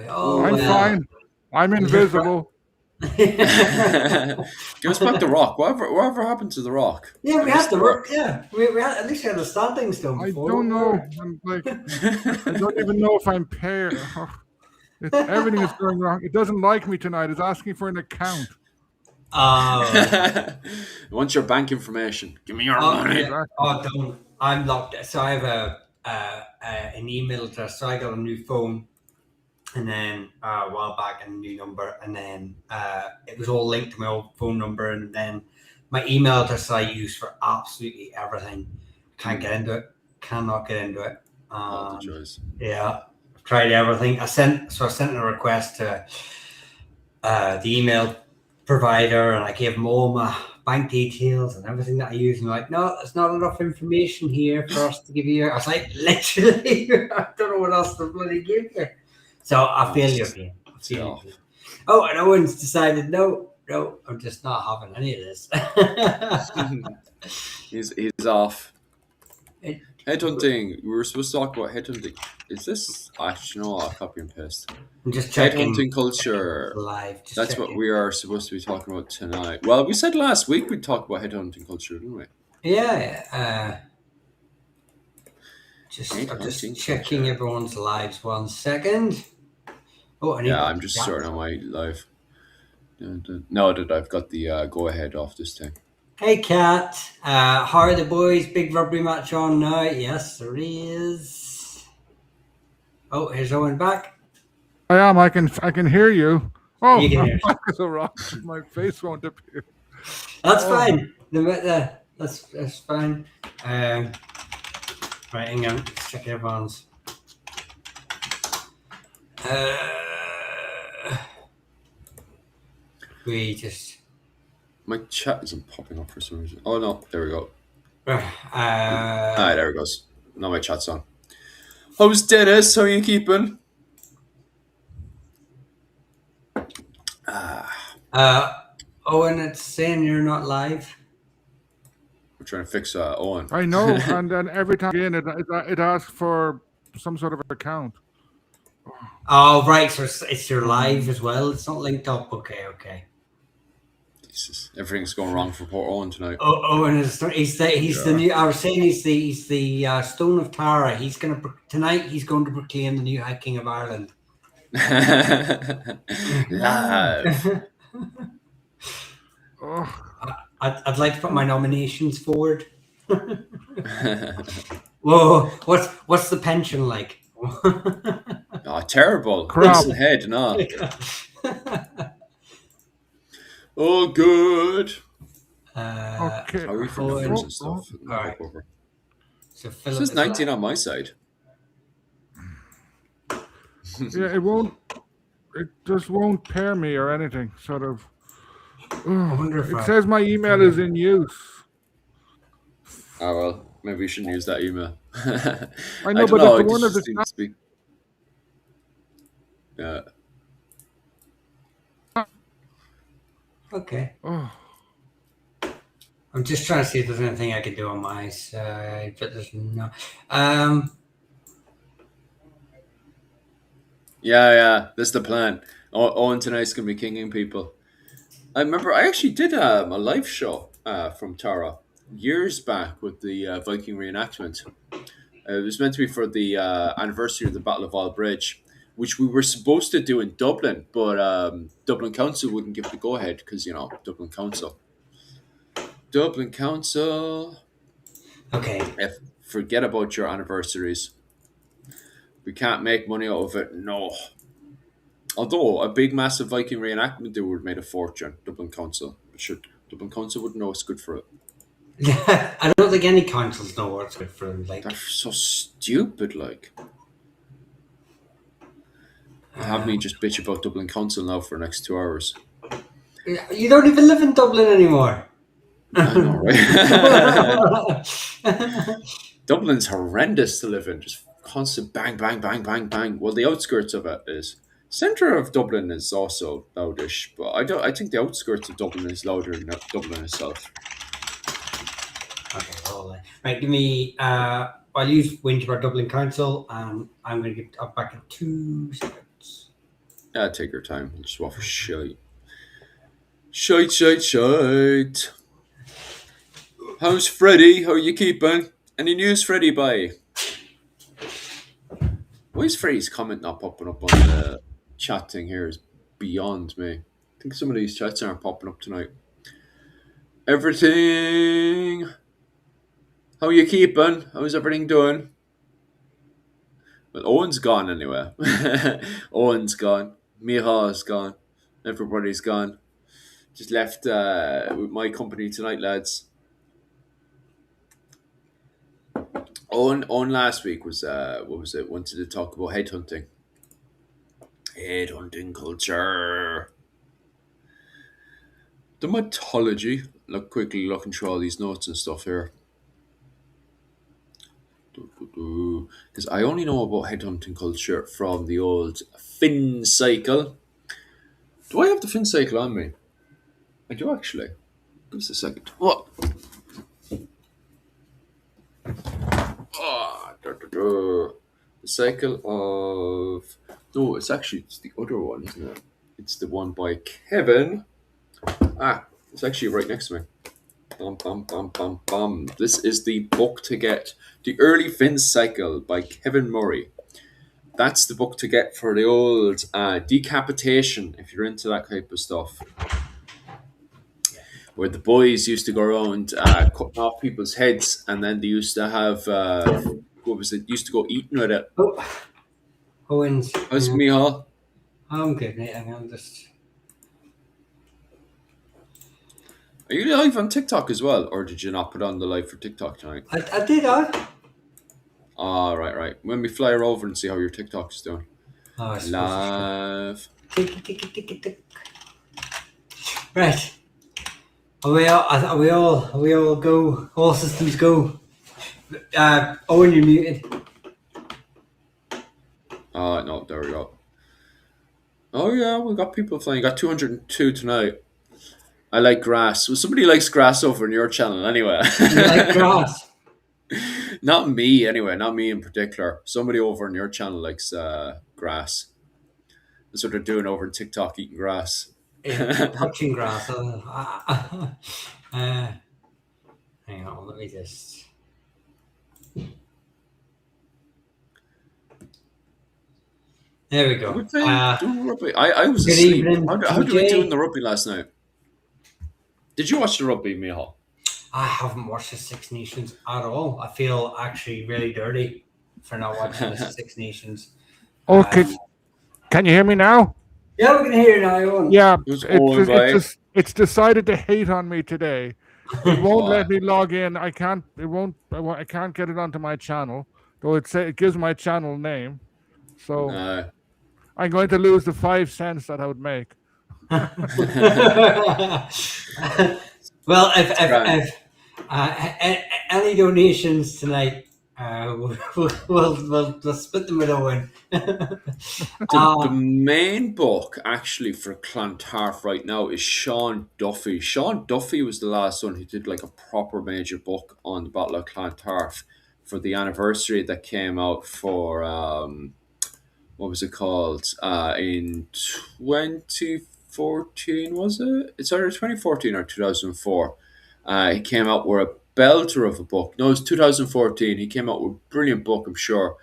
I'm fine. I'm invisible. Give us back the rock. Whatever happened to the rock? Yeah, we had the rock. Yeah, we had at least we had the standing stone I before. don't know. I'm like, I don't even know if I'm paired. Everything is going wrong. It doesn't like me tonight. It's asking for an account. It wants your bank information. Give me your money. Yeah. Oh, don't. I'm locked. So I have an email address. So I got a new phone, and then a while back a new number, and then it was all linked to my old phone number, and then my email address I use for absolutely everything. Can't get into it. Cannot get into it. Oh, the choice. Yeah, I've tried everything. I sent a request to the email provider, and I gave them all my bank details and everything that I use, and like, no, there's not enough information here for us to give you. I was like, literally, I don't know what else to bloody give you. So I feel your pain. Oh, and Owen's decided, no, I'm just not having any of this. He's off. Headhunting. We were supposed to talk about headhunting. Is this actually no? I'll copy and paste. I'm just checking. Headhunting culture. Live. That's what we are supposed to be talking about tonight. Well, we said last week we'd talk about headhunting culture, didn't we? Yeah. I'm just checking everyone's lives. 1 second. Oh, I'm just sorting on my live. No, I've got the go ahead off this time. Hey, Kat. How are the boys? Big rugby match on now. Yes, there is. Oh, here's Owen back. I am. I can hear you. Oh, you can hear a rock. My face won't appear. That's fine. That's fine. Right, hang on. Let's check everyone's. My chat isn't popping up for some reason. Oh no, there we go. There it goes. Now my chat's on. How's Dennis? How are you keeping? Owen, it's saying you're not live. We're trying to fix Owen. I know, and then every time again it asks for some sort of account. Oh right, so it's your live as well. It's not linked up. Okay. Jesus, everything's going wrong for poor Owen tonight. Owen is the new. I was saying he's the Stone of Tara. He's going to proclaim the new High King of Ireland. Live. I'd like to put my nominations forward. Whoa, what's the pension like? Oh, terrible. Crap. Head, no. Oh, good. Okay. Are we for numbers and stuff? All right. So this is 19 on my side. Yeah, it just won't pair me or anything, sort of. It says my email is in use. Oh, well, maybe we shouldn't use that email. I know, but it's the one of the... Yeah. Okay. I'm just trying to see if there's anything I can do on my side, but there's no. Yeah, that's the plan. Owen tonight's going to be kinging people. I remember I actually did a live show from Tara years back with the Viking reenactment. It was meant to be for the anniversary of the Battle of All Bridge, which we were supposed to do in Dublin, but Dublin Council wouldn't give the go-ahead because, Dublin Council. Okay. Forget about your anniversaries. We can't make money out of it, no. Although a big, massive Viking reenactment they would have made a fortune, Dublin Council. Dublin Council wouldn't know what's good for it. Yeah, I don't think any councils know what's good for them. They're so stupid, like. Have me just bitch about Dublin Council now for the next 2 hours. You don't even live in Dublin anymore. I know, right? Dublin's horrendous to live in. Just constant bang, bang, bang, bang, bang. Well, the outskirts of it is. Centre of Dublin is also loudish, but I think the outskirts of Dublin is louder than Dublin itself. Okay, well, right, give me. I'll use Winterberg Dublin Council, and I'm going to get up back in 2 seconds. Yeah, take your time. We'll just offer shite. Shite. How's Freddy? How are you keeping? Any news, Freddy, bye? Why is Freddy's comment not popping up on the chat thing here is beyond me. I think some of these chats aren't popping up tonight. Everything. How you keeping? How's everything doing? Well, Owen's gone anyway. Owen's gone. Miha's gone. Everybody's gone. Just left with my company tonight, lads. Owen last week was what was it? Wanted to talk about headhunting. Headhunting culture. The mythology. Quickly looking through all these notes and stuff here. Because I only know about headhunting culture from the old Fin cycle. Do I have the Fin cycle on me? I do actually. Give us a second. What? The cycle of. No, it's the other one, isn't it? It's the one by Kevin. It's actually right next to me. This is the book to get. The Early Fin Cycle by Kevin Murray. That's the book to get for the old decapitation, if you're into that type of stuff. Where the boys used to go around cutting off people's heads, and then they used to have what was it? Used to go eating with it. Owens. How's Michal? I'm good, mate. I'm just. Are you live on TikTok as well, or did you not put on the live for TikTok tonight? I did. Right. When we fly her over and see how your TikTok is doing. Oh, Live. Right. Are we all go? All systems go. Owen, you're muted. No, there we go. Oh yeah, we got people flying. Got 202 tonight. I like grass. Well, somebody likes grass over in your channel anyway. You like grass? Not me anyway. Not me in particular. Somebody over on your channel likes grass. That's what they're doing over in TikTok, eating grass. Touching grass. Hang on, let me just. There we go. Doing rugby? I was good asleep. evening, How did we TJ. do in the rugby last night? Did you watch the rugby, Michal? I haven't watched the Six Nations at all. I feel actually really dirty for not watching the Six Nations. Okay. Can you hear me now? Yeah, we can hear you now, Owen. Yeah, Who's it's decided to hate on me today. It won't let me log in. I can't. It won't. I can't get it onto my channel. Though it gives my channel name. So I'm going to lose the 5 cents that I would make. Well, if any donations tonight, we'll split them with Owen. The main book actually for Clontarf right now is Sean Duffy. Sean Duffy was the last one who did like a proper major book on the Battle of Clontarf for the anniversary that came out for what was it called in 2014, was it? It's either 2014 or 2004. He came out with a belter of a book. No, it was 2014. He came out with a brilliant book, I'm sure.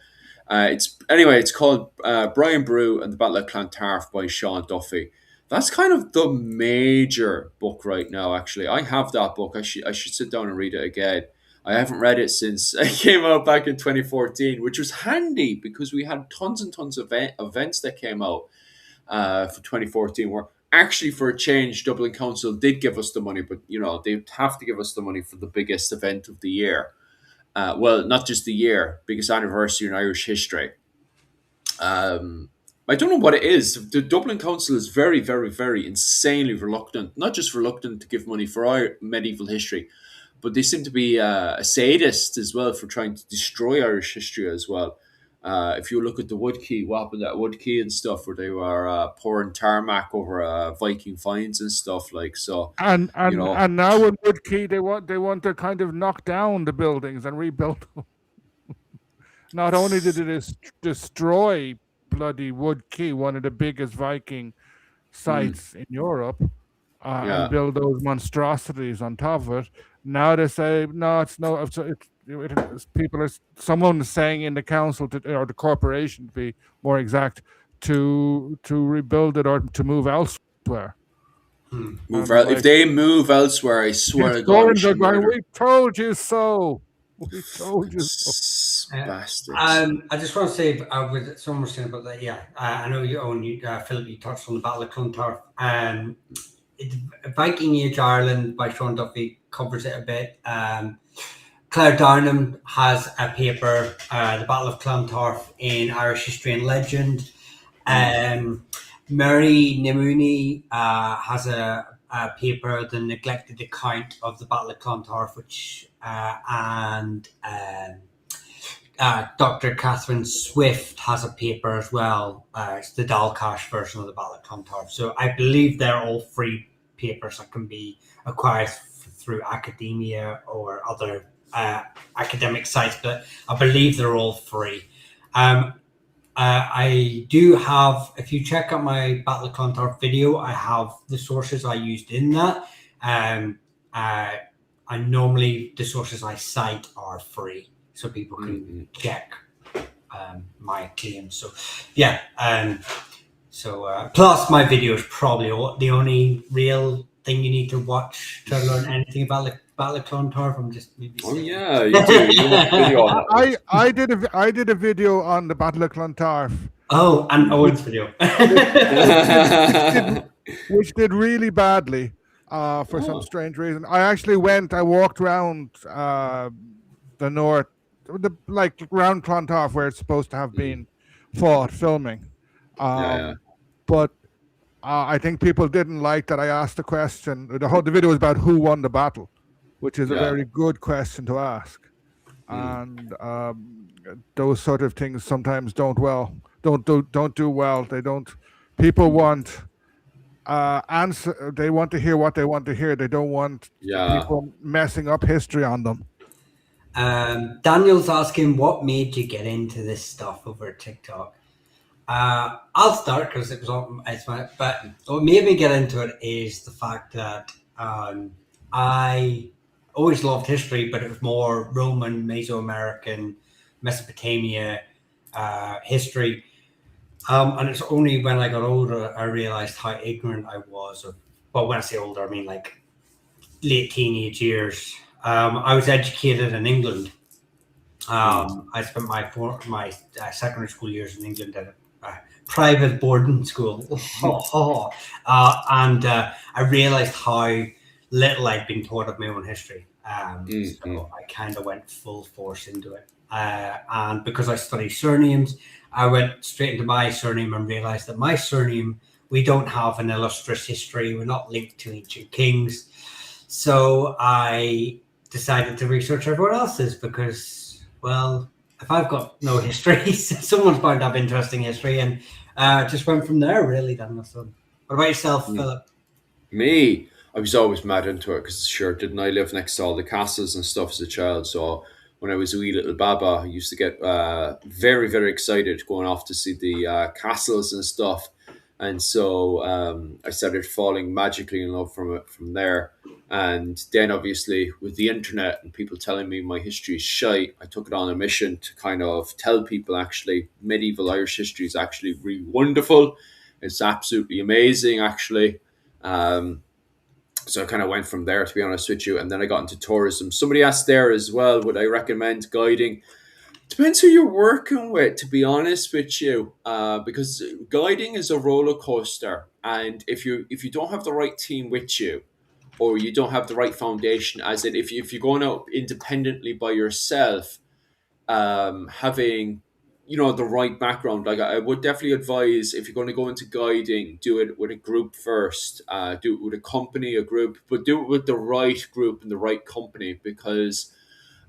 It's called Brian Brew and the Battle of Clontarf by Sean Duffy. That's kind of the major book right now, actually. I have that book. I should sit down and read it again. I haven't read it since it came out back in 2014, which was handy because we had tons and tons of events that came out for 2014 where actually for a change, Dublin Council did give us the money, but they have to give us the money for the biggest event of the year. Well, not just the year, biggest anniversary in Irish history. I don't know what it is. The Dublin Council is very, very, very insanely reluctant, not just reluctant to give money for our medieval history, but they seem to be a sadist as well for trying to destroy Irish history as well. If you look at the Wood Quay, what happened at Wood Quay and stuff, where they were pouring tarmac over Viking finds and stuff like so. And now in Wood Quay, they want to kind of knock down the buildings and rebuild them. Not only did it destroy bloody Wood Quay, one of the biggest Viking Mm, sites in Europe, and yeah. build those monstrosities on top of it. Now they say no, it's no, people are someone is saying in the council or the corporation to be more exact to rebuild it or to move elsewhere. Hmm. Move And out. If like they move elsewhere, I swear to God, we historians are should going, murder "We told you so. We told fucking you so." Uh, bastards. I just want to say, with someone was saying about that. Yeah, I know you own you, Philip. You touched on the Battle of Clontarf. It, Viking Age Ireland by Sean Duffy covers it a bit. Claire Downham has a paper, The Battle of Clontarf in Irish History and Legend. Mm, Mary Nimuni has a paper, The Neglected Account of the Battle of Clontarf, which and Dr. Catherine Swift has a paper as well. It's the Dalcash version of the Battle of Clontarf. So I believe they're all free papers that can be acquired through academia or other academic sites, but I believe they're all free. Um, I do have, if you check out my Battle of Clontarf video, I have the sources I used in that. Um, uh, and normally the sources I cite are free, so people mm, can mm. check my claims. So, yeah. Plus, my video is probably the only real thing you need to watch to learn anything about the Battle of Clontarf. I'm just maybe Oh saying. yeah, you do. You have a video on that. I did a video on the Battle of Clontarf, Oh, and which Owen's video. which which did which did Right? which did really badly for some Oh, strange reason. I walked around the north, like around Clontarf where it's supposed to have mm, been fought, filming. yeah, yeah, But I think people didn't like that I asked the question. The video was about who won the battle, which is a yeah. very good question to ask. Mm, And those sort of things sometimes don't do well. They don't. People want answer. They want to hear what they want to hear. They don't want yeah. people messing up history on them. Daniel's asking, what made you get into this stuff over TikTok? I'll start because it's my. But what made me get into it is the fact that I always loved history, but it was more Roman, Mesoamerican, Mesopotamia history. And it's only when I got older I realized how ignorant I was. Well, when I say older, I mean like late teenage years. I was educated in England. Mm, I spent my secondary school years in England at a private boarding school, and I realised how little I'd been taught of my own history. mm, mm. So I kind of went full force into it, and because I study surnames, I went straight into my surname and realised that my surname, we don't have an illustrious history. We're not linked to ancient kings. So I decided to research everyone else's because, well, if I've got no history, someone's bound to have interesting history, and just went from there. Really, Daniel. So, what about yourself, Mm. Philip? Me, I was always mad into it because sure, didn't I live next to all the castles and stuff as a child? So when I was a wee little baba, I used to get very, very excited going off to see the castles and stuff. And so I started falling magically in love from it from there. And then obviously with the internet and people telling me my history is shite, I took it on a mission to kind of tell people actually medieval Irish history is actually really wonderful. It's absolutely amazing, actually. Um, so I kind of went from there, to be honest with you. And then I got into tourism. Somebody asked there as well, would I recommend guiding? Depends who you're working with, to be honest with you, because guiding is a roller coaster, and if you don't have the right team with you, or you don't have the right foundation, as in if you're going out independently by yourself, having the right background, like I would definitely advise if you're going to go into guiding, do it with a group first, do it with a company, a group, but do it with the right group and the right company, because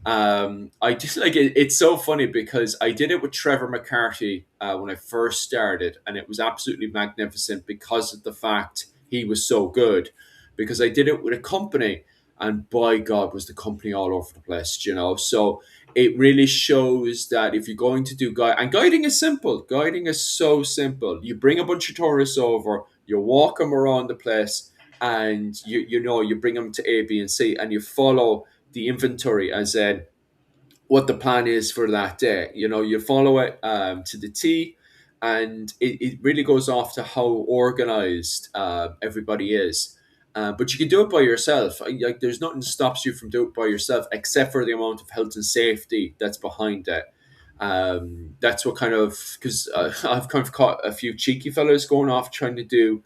I just like it's so funny because I did it with Trevor McCarthy when I first started, and it was absolutely magnificent because of the fact he was so good. Because I did it with a company, and by God, was the company all over the place, you know. So it really shows that if you're going to do guide, and guiding is simple. Guiding is so simple. You bring a bunch of tourists over, you walk them around the place, and you bring them to A, B, and C, and you follow the inventory as in what the plan is for that day. You follow it to the T, and it really goes off to how organized everybody is. But you can do it by yourself. Like, there's nothing that stops you from doing it by yourself, except for the amount of health and safety that's behind it. That's what kind of, because I've kind of caught a few cheeky fellows going off trying to do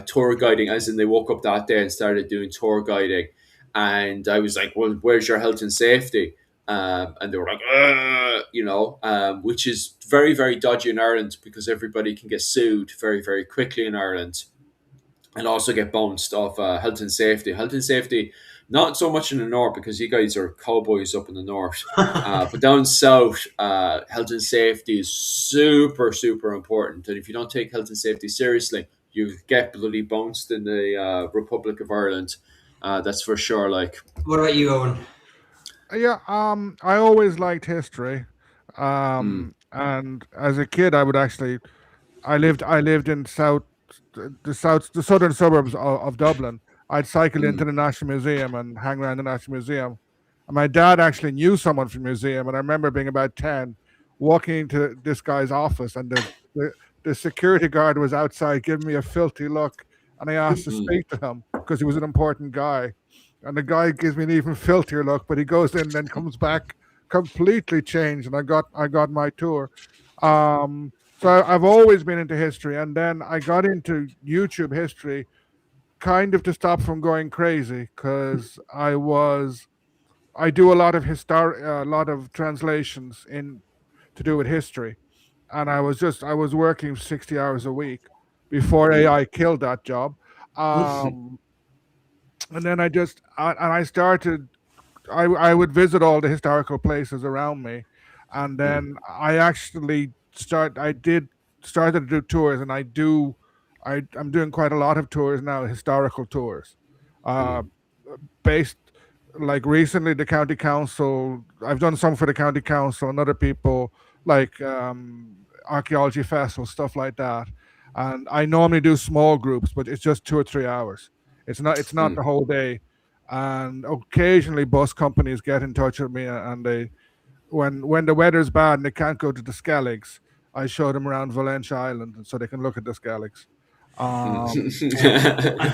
tour guiding, as in they woke up that day and started doing tour guiding. And I was like, well, where's your health and safety? And they were like, which is very, very dodgy in Ireland, because everybody can get sued very, very quickly in Ireland, and also get bounced off health and safety. Health and safety, not so much in the north, because you guys are cowboys up in the north. But down south, health and safety is super, super important. And if you don't take health and safety seriously, you get bloody bounced in the Republic of Ireland. That's for sure. Like, What about you, Owen? Yeah, I always liked history. mm, And as a kid, I lived in the southern suburbs of Dublin. I'd cycle into mm, the National Museum and hang around the National Museum. And my dad actually knew someone from the museum, and I remember being about 10, walking into this guy's office, and the security guard was outside giving me a filthy look, and I asked to mm, speak to him because he was an important guy. And the guy gives me an even filthier look, but he goes in and then comes back completely changed, and I got my tour. So I've always been into history, and then I got into YouTube history kind of to stop from going crazy, because I do a lot of translations in to do with history, and I was working 60 hours a week before mm, AI killed that job. Um, and then I started. I would visit all the historical places around me, and mm, then I did started to do tours, and I'm doing quite a lot of tours now, historical tours, uh, mm, based, like, recently the county council. I've done some for the county council and other people, like, archaeology festivals, stuff like that. And I normally do small groups, but it's just 2 or 3 hours. It's not mm, the whole day. And occasionally bus companies get in touch with me, and they when the weather's bad and they can't go to the Skelligs, I show them around Valentia Island, and so they can look at the Skelligs. Um,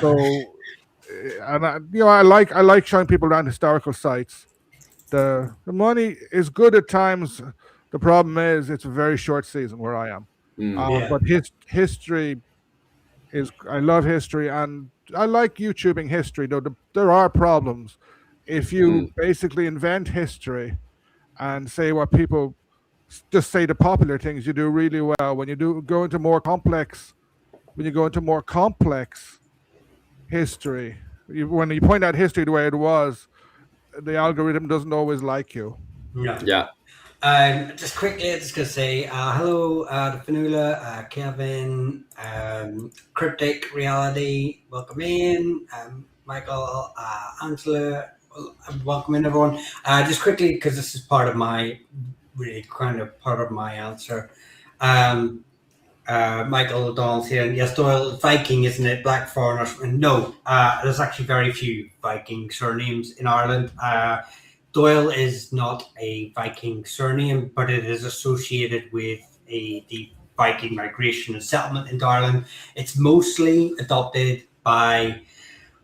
so and I like showing people around historical sites. The money is good at times. The problem is it's a very short season where I am. mm, Yeah. But history is I love history, and I like YouTubing history. Though there are problems. If you mm, basically invent history and say what people just say the popular things, you do really well. When you do go into more complex, when you go into more complex history, when you point out history the way it was, the algorithm doesn't always like you. No. yeah. Just quickly, I'm just going to say hello to Fanula, Kevin, Cryptic Reality, welcome in, Michael, Angela, welcome in, everyone. Just quickly, because this is part of my, really kind of part of my answer. Michael O'Donnell's here, and yes, Doyle, Viking, isn't it? Black foreigner. No, there's actually very few Viking surnames in Ireland. Doyle is not a Viking surname, but it is associated with the Viking migration and settlement into Ireland. It's mostly adopted by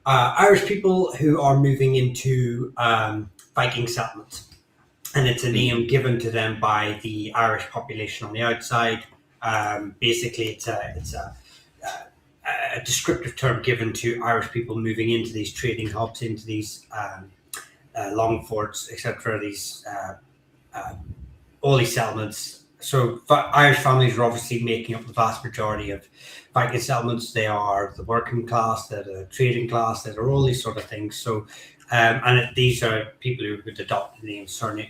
Irish people who are moving into Viking settlements, and it's a Mm, name given to them by the Irish population on the outside. Basically, it's a descriptive term given to Irish people moving into these trading hubs, into these long forts, etc. These uh, all these settlements. So Irish families are obviously making up the vast majority of Viking settlements. They are the working class, they're the trading class, they're all these sort of things. So, these are people who would adopt the name surname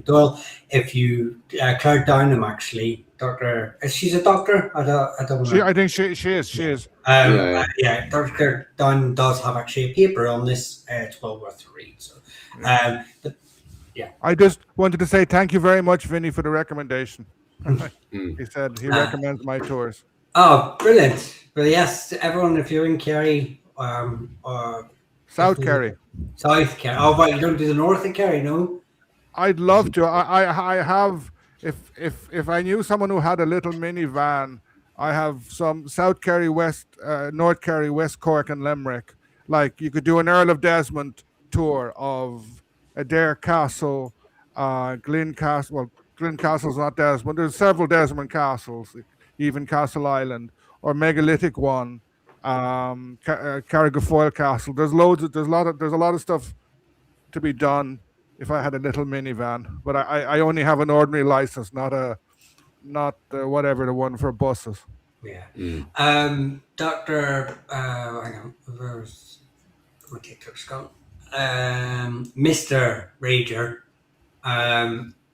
Doyle. If you Claire Downham, actually, doctor, she's a doctor. I don't know. I think she is. yeah, yeah. Dr. Dunn does have actually a paper on this. It's well worth a read. So, Yeah. but Yeah. I just wanted to say thank you very much, Vinny, for the recommendation. Mm. He said he Uh, recommends my tours. oh, brilliant! But yes, everyone, if you're in Kerry, or South Kerry. South Kerry. Oh, but you don't do the north of Kerry, no? I'd love to. I have if I knew someone who had a little minivan, I have some South Kerry, West, North Kerry, West Cork, and Limerick. Like you could do an Earl of Desmond tour of Adair Castle, Glyn Castle. Well, Glyn Castle's not Desmond. There's several Desmond castles, even Castle Island or megalithic one, Carrigafoyle Castle. There's a lot of stuff to be done if I had a little minivan. But I only have an ordinary license, not whatever the one for buses. Yeah. Mm. Doctor, hang on, where's my TikTok's gone? Mr. Rager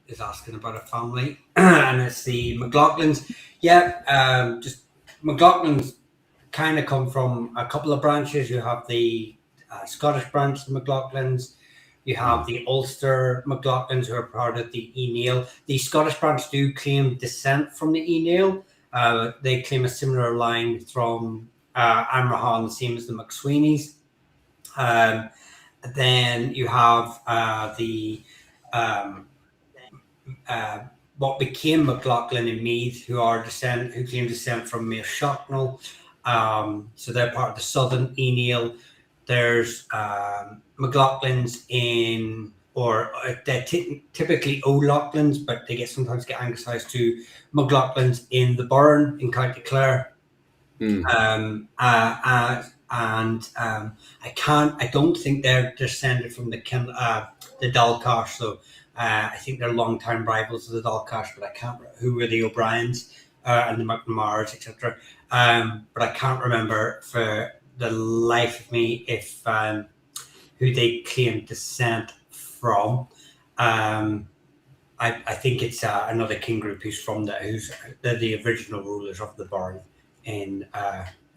is asking about a family, and it's the McLaughlins. Yeah, just McLaughlins kind of come from a couple of branches. You have the Scottish branch of the McLaughlins. You have Mm. the Ulster McLaughlins, who are part of the Neil. The Scottish branch do claim descent from the Neil. They claim a similar line from Amrahan, the same as the McSweeney's. Um, then you have the um, uh, what became McLaughlin and Meath, who claim descent from Mayor Shocknell. So they're part of the Southern Neil. There's McLaughlins in, or they're typically O'Loughlin's, but they sometimes get anglicised to McLaughlins in the Burren in County Clare. Mm. I don't think they're descended from the Dalcash, so I think they're long-time rivals of the Dalcash, but I can't remember who were the O'Briens and the McNamars, etc. But I can't remember for the life of me if who they claim descent from. I think it's another king group who's they're the original rulers of the Burren in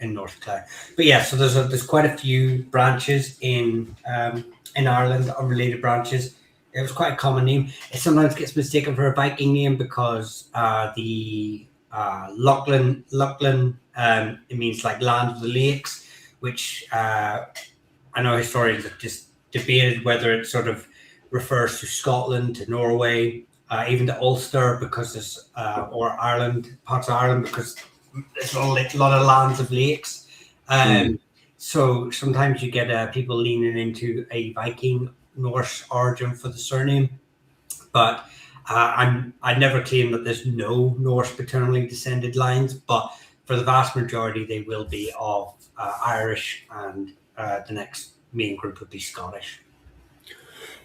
North Clare. But yeah, so there's quite a few branches in Ireland, unrelated branches. It was quite a common name. It sometimes gets mistaken for a Viking name because the Lachlan, it means like land of the lakes, which I know historians have just debated whether it sort of refers to Scotland, to Norway, even to Ulster, because there's or Ireland, parts of Ireland, because there's a lot of lands of lakes. So sometimes you get people leaning into a Viking Norse origin for the surname, but I never claim that there's no Norse paternally descended lines, but for the vast majority they will be of Irish, and the next main group would be Scottish.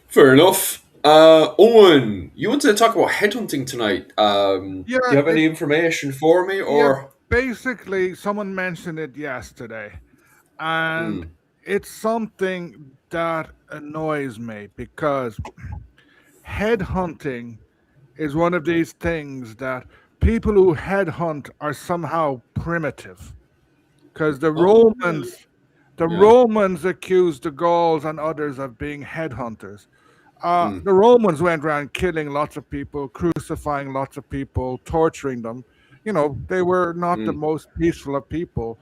Fair enough. Owen, you wanted to talk about headhunting tonight. Do you have any information for me, or Basically, someone mentioned it yesterday, and it's something that annoys me because headhunting is one of these things that people who headhunt are somehow primitive. Because the yeah, Romans accused the Gauls and others of being headhunters. The Romans went around killing lots of people, crucifying lots of people, torturing them. They were not the most peaceful of people,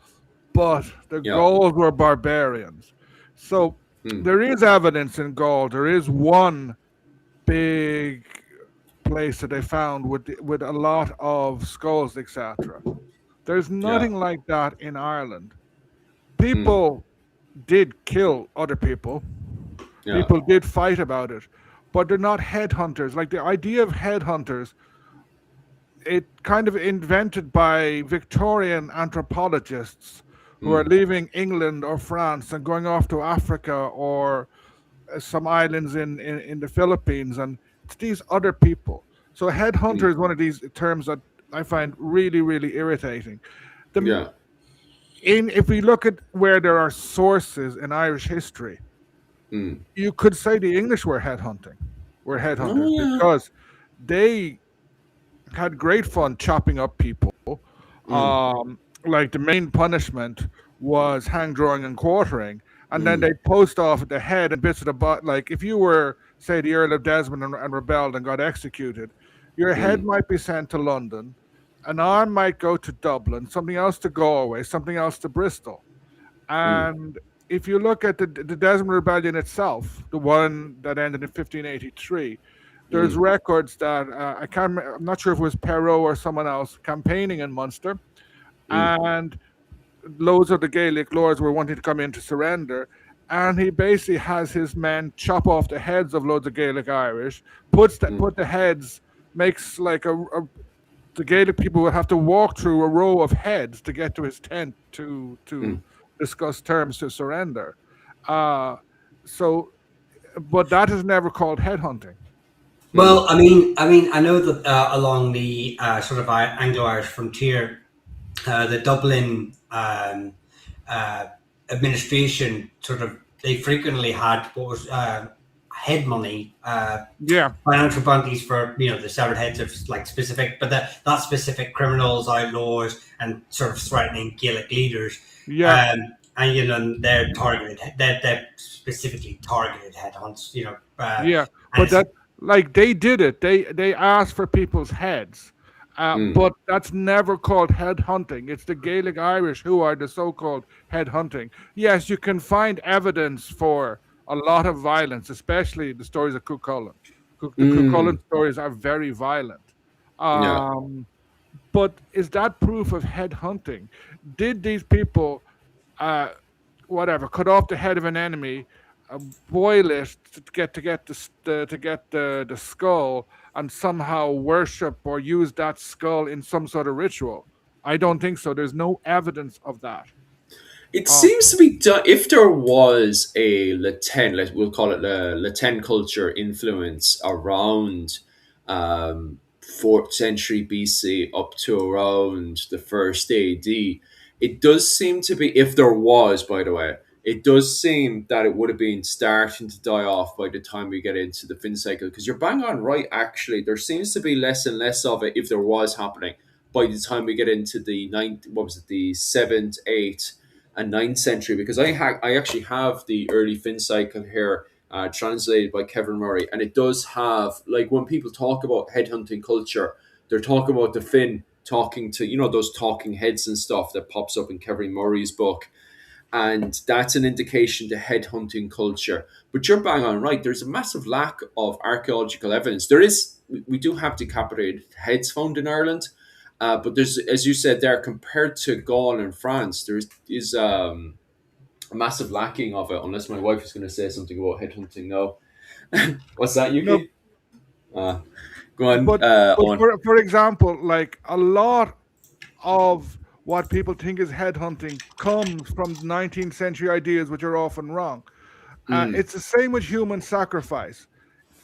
but the yeah, Gauls were barbarians. So there is evidence in Gaul. There is one big place that they found with a lot of skulls, etc. There's yeah, nothing like that in Ireland. People did kill other people. yeah. People did fight about it, but they're not headhunters. Like the idea of headhunters, it kind of invented by Victorian anthropologists who are leaving England or France and going off to Africa or some islands in the Philippines, and it's these other people. So headhunter is one of these terms that I find really, really irritating. The Yeah. in If we look at where there are sources in Irish history, you could say the English were Oh headhunters yeah. because they had great fun chopping up people. Like the main punishment was hang drawing and quartering, and then they post off at the head and bits of the butt. Like if you were say the Earl of Desmond and rebelled and got executed, your head Mm, might be sent to London, an arm might go to Dublin, something else to Galway, something else to Bristol. mm, And if you look at the Desmond Rebellion itself, the one that ended in 1583, there's mm, records that I'm not sure if it was Perrault or someone else campaigning in Munster, mm, and loads of the Gaelic lords were wanting to come in to surrender. And he basically has his men chop off the heads of loads of Gaelic Irish, mm, put the heads, makes like the Gaelic people would have to walk through a row of heads to get to his tent to mm, discuss terms to surrender. Uh, so, but that is never called headhunting. mm, Well, I know that along the sort of Anglo-Irish frontier, the Dublin uh, administration sort of they frequently had what was head money, Yeah, financial bounties for the severed heads of like specific, but that specific criminals, outlaws, and sort of threatening Gaelic leaders. yeah, And they're targeted. They're specifically targeted headhunts. yeah. And But it's that, like, they did it. They asked for people's heads. mm, But that's never called head hunting. It's the Gaelic Irish who are the so-called head hunting. Yes, you can find evidence for a lot of violence, especially the stories of Cuchulainn. The Cuchulainn mm. stories are very violent. Yeah. Um, but is that proof of head hunting? Did these people, uh, whatever, cut off the head of an enemy, boil it to get the skull, and somehow worship or use that skull in some sort of ritual? I don't think so. There's no evidence of that. It Um, seems to be done. If there was a we'll call it a Latin culture influence around 4th century BC up to around the first AD, it does seem to be. If there was, by the way, it does seem that it would have been starting to die off by the time we get into the Fin cycle. Because you're bang on right. Actually, there seems to be less and less of it if there was happening by the time we get into the ninth. What was it? The seventh, eighth and ninth century, because I actually have the early Fin cycle here, translated by Kevin Murray, and it does have, like, when people talk about headhunting culture, they're talking about the Fin talking to those talking heads and stuff that pops up in Kevin Murray's book, and that's an indication to headhunting culture. But you're bang on right. There's a massive lack of archaeological evidence. We do have decapitated heads found in Ireland, but there's, as you said there, compared to Gaul and France, there is a massive lacking of it. Unless my wife is going to say something about headhunting now. What's that, no, Yuki? Uh, Go on, but on. for example, like a lot of what people think is headhunting comes from 19th century ideas, which are often wrong. Mm, It's the same with human sacrifice.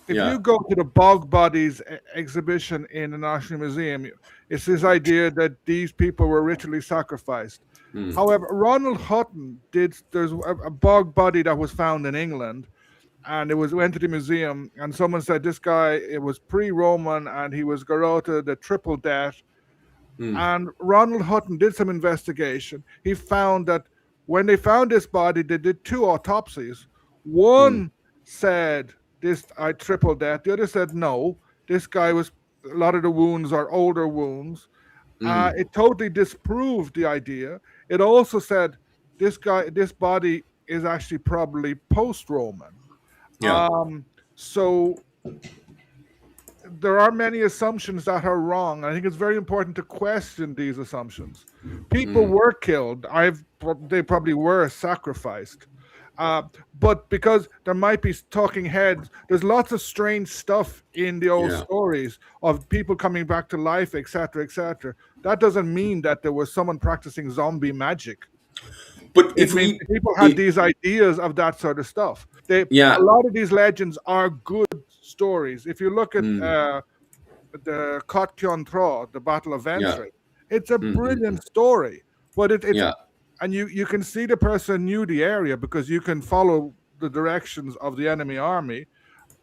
If you yeah. go to the bog bodies exhibition in the National Museum, it's this idea that these people were ritually sacrificed. Mm, However, Ronald Hutton did. There's a bog body that was found in England, and it was went to the museum, and someone said this guy it was pre-Roman, and he was garroted the triple death. mm, And Ronald Hutton did some investigation. He found that when they found this body, they did two autopsies. mm, One said this I triple death. The other said no. This guy was a lot of the wounds are older wounds. mm, It totally disproved the idea. It also said this body is actually probably post-Roman. yeah. So there are many assumptions that are wrong. I think it's very important to question these assumptions. People Mm, were killed. They probably were sacrificed. But because there might be talking heads, there's lots of strange stuff in the old yeah. stories of people coming back to life, etc., etc. That doesn't mean that there was someone practicing zombie magic. But It if means we, people had it, these ideas of that sort of stuff. A yeah. lot of these legends are good stories. If you look at Mm, the Clontarf, the Battle of yeah. Ventry, it's a Mm, mm, mm, brilliant story. But it's yeah. and you can see the person knew the area because you can follow the directions of the enemy army.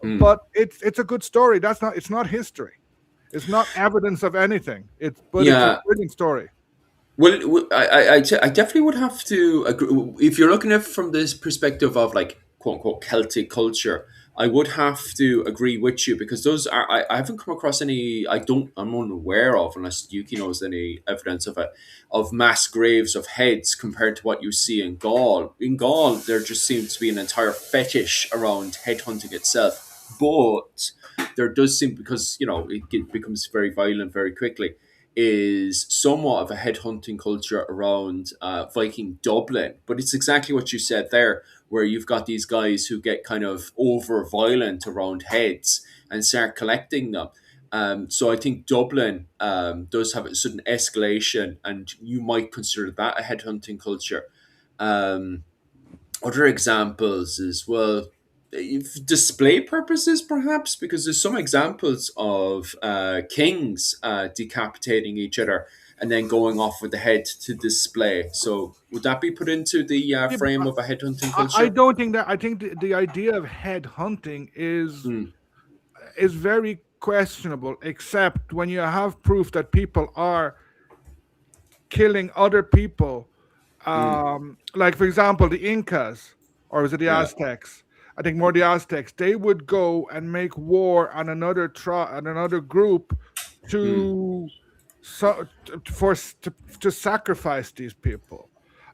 Mm, But it's a good story. It's not history. It's not evidence of anything. It's a yeah. brilliant story. Well, I definitely would have to agree. If you're looking at it from this perspective of, like, quote unquote Celtic culture, I would have to agree with you because those are I haven't come across any. I'm unaware of, unless Yuki knows any evidence of it, of mass graves of heads compared to what you see in Gaul. In Gaul, there just seems to be an entire fetish around headhunting itself, but there does seem, because becomes very violent very quickly, is somewhat of a headhunting culture around Viking Dublin. But it's exactly what you said there, where you've got these guys who get kind of over violent around heads and start collecting them. So I think Dublin does have a sudden escalation, and you might consider that a headhunting culture. Um, Other examples as well, if display purposes perhaps, because there's some examples of kings decapitating each other and then going off with the head to display. So would that be put into the Yeah, but frame of a headhunting I culture? don't think that. I think the idea of head hunting Mm, is very questionable, except when you have proof that people are killing other people. mm, Like for example, the Incas, or was it the yeah. Aztecs? I think more the Aztecs. They would go and make war on on another group Mm, to to sacrifice these people.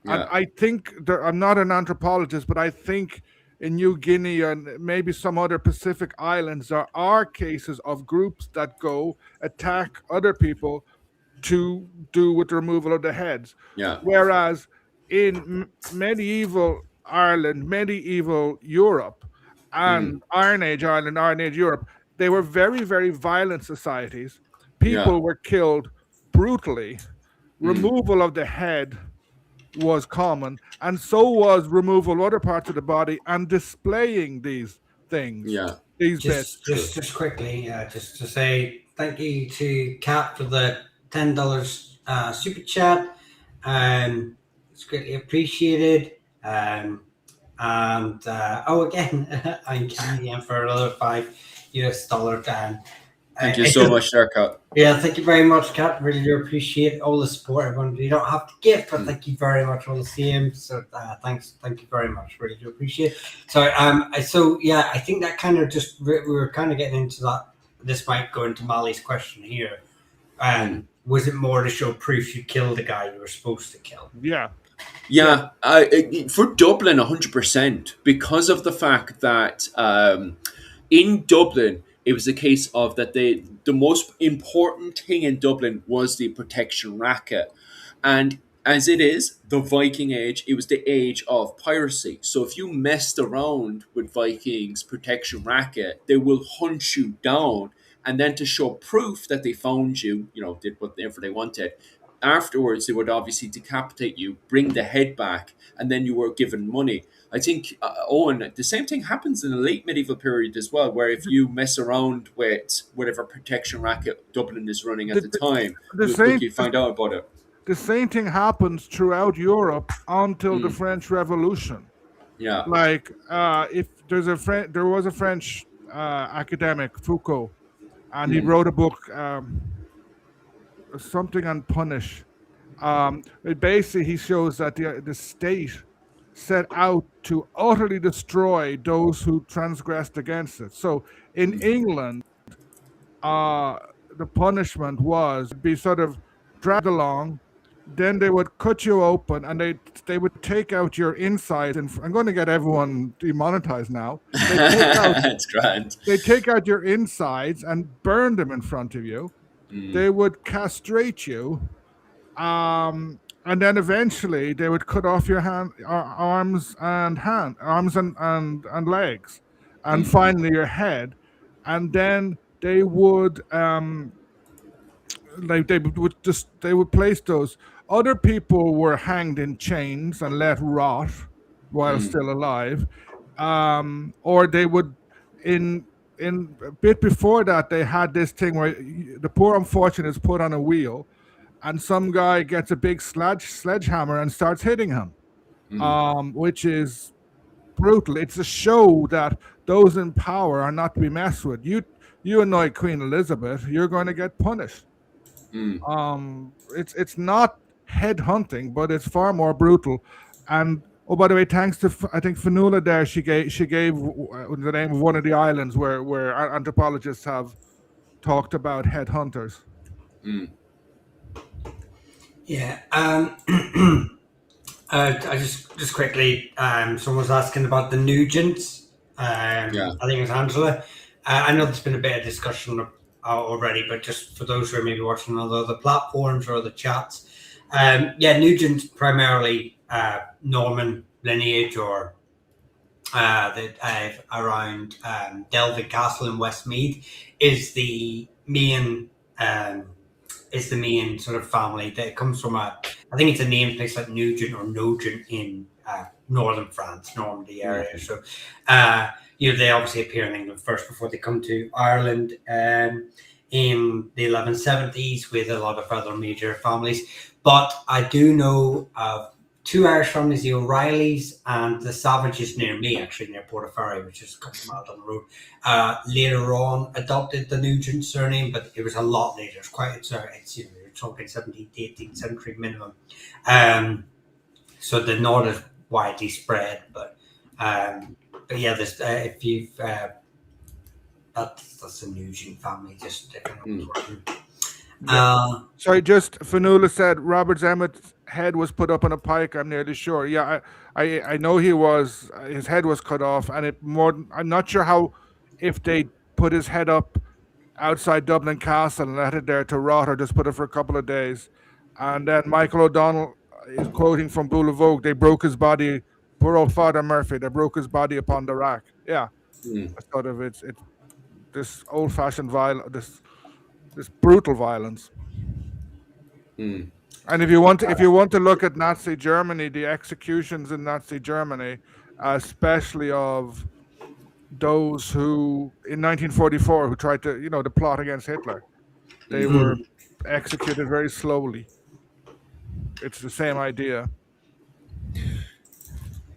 And yeah. I think I'm not an anthropologist, but I think in New Guinea and maybe some other Pacific islands there are cases of groups that go attack other people to do with the removal of the heads. Yeah. Whereas in medieval Ireland, medieval Europe, Mm, and Iron Age Ireland, Iron Age Europe, they were very, very violent societies. yeah. People were killed brutally. Mm, Removal of the head was common, and so was removal of other parts of the body and displaying these things, yeah. these Just, bits. True. just, just quickly, just to say thank you to Kat for the $10 super chat. It's greatly appreciated. And again, I'm Canadian for another $5 US. Thank you It's so just much, Darko. Yeah, thank you very much, Kat. Really do appreciate all the support, everyone. You don't have to give, but Mm, thank you very much all the same. So thank you very much. Really do appreciate it. So yeah, I think that kind of just we were kind of getting into that. This might go into Molly's question here. mm. Was it more to show proof you killed the guy you were supposed to kill? Yeah, yeah. Yeah, for Dublin, 100%, because of the fact that in Dublin, it was a case of that the most important thing in Dublin was the protection racket. And as it is, the Viking Age, it was the age of piracy. So if you messed around with Vikings' protection racket, they will hunt you down. And then to show proof that they found you, did whatever they wanted, afterwards they would obviously decapitate you, bring the head back, and then you were given money. I think, Owen, the same thing happens in the late medieval period as well, where if you mess around with whatever protection racket Dublin is running at The, the the, time, the you'll same quickly find out about it. the same thing happens throughout Europe until the Mm, French Revolution. yeah. Like, if there was a French academic, Foucault, and he Mm, wrote a book, something on punish. Basically, he shows that the state set out to utterly destroy those who transgressed against it. So in mm, England, uh, the punishment was be sort of dragged along. Then they would cut you open, and they would take out your insides. And I'm going to get everyone demonetized now. it's grand. They take out your insides and burn them in front of you. Mm, They would castrate you, and then eventually they would cut off your arms and legs, and mm, finally your head, and then they would they would place those. Other people were hanged in chains and let rot while mm, still alive, or they would in a bit before that they had this thing where the poor unfortunate is put on a wheel, and some guy gets a big sledgehammer and starts hitting him, mm, which is brutal. It's a show that those in power are not to be messed with. You annoy Queen Elizabeth, you're going to get punished. mm, It's not head hunting, but it's far more brutal. And Oh, by the way, thanks to I think Fanula there, she gave the name of one of the islands where anthropologists have talked about headhunters. Mm, Yeah. I just quickly, someone was asking about the Nugents. yeah. I think it was Angela. I know there's been a bit of discussion already, but just for those who are maybe watching on other platforms or other chats, yeah, Nugent primarily Norman lineage or around Delvig Castle in Westmeath is the main um, sort of family that comes from I think it's a named place like Nugent or Nogent in northern France, Normandy area. Mm, So, they obviously appear in England first before they come to Ireland in the 1170s with a lot of other major families. But I do know of two Irish families, the O'Reillys and the Savages near me, actually near Portaferry, which is a couple of miles down the road. Later on, adopted the Nugent surname, but it was a lot later. It's you're talking 17th, 18th century minimum. So the Nord is widely spread, but yeah, this if you've that's a Nugent family, just kind of mm, working. Yeah. Sorry, just Fanula said Robert Emmett's head was put up on a pike. I'm nearly sure. Yeah, I know he was. His head was cut off, and it more. I'm not sure how if they put his head up outside Dublin Castle and let it there to rot, or just put it for a couple of days. And then Michael O'Donnell is quoting from Bull of Oak. They broke his body. Poor old Father Murphy. They broke his body upon the rack. Yeah, mm, that's sort of it's this old fashioned violence. This brutal violence. mm. And if you want to look at Nazi Germany, the executions in Nazi Germany, especially of those who in 1944 who tried to plot against Hitler, they Mm. were executed very slowly. It's the same idea.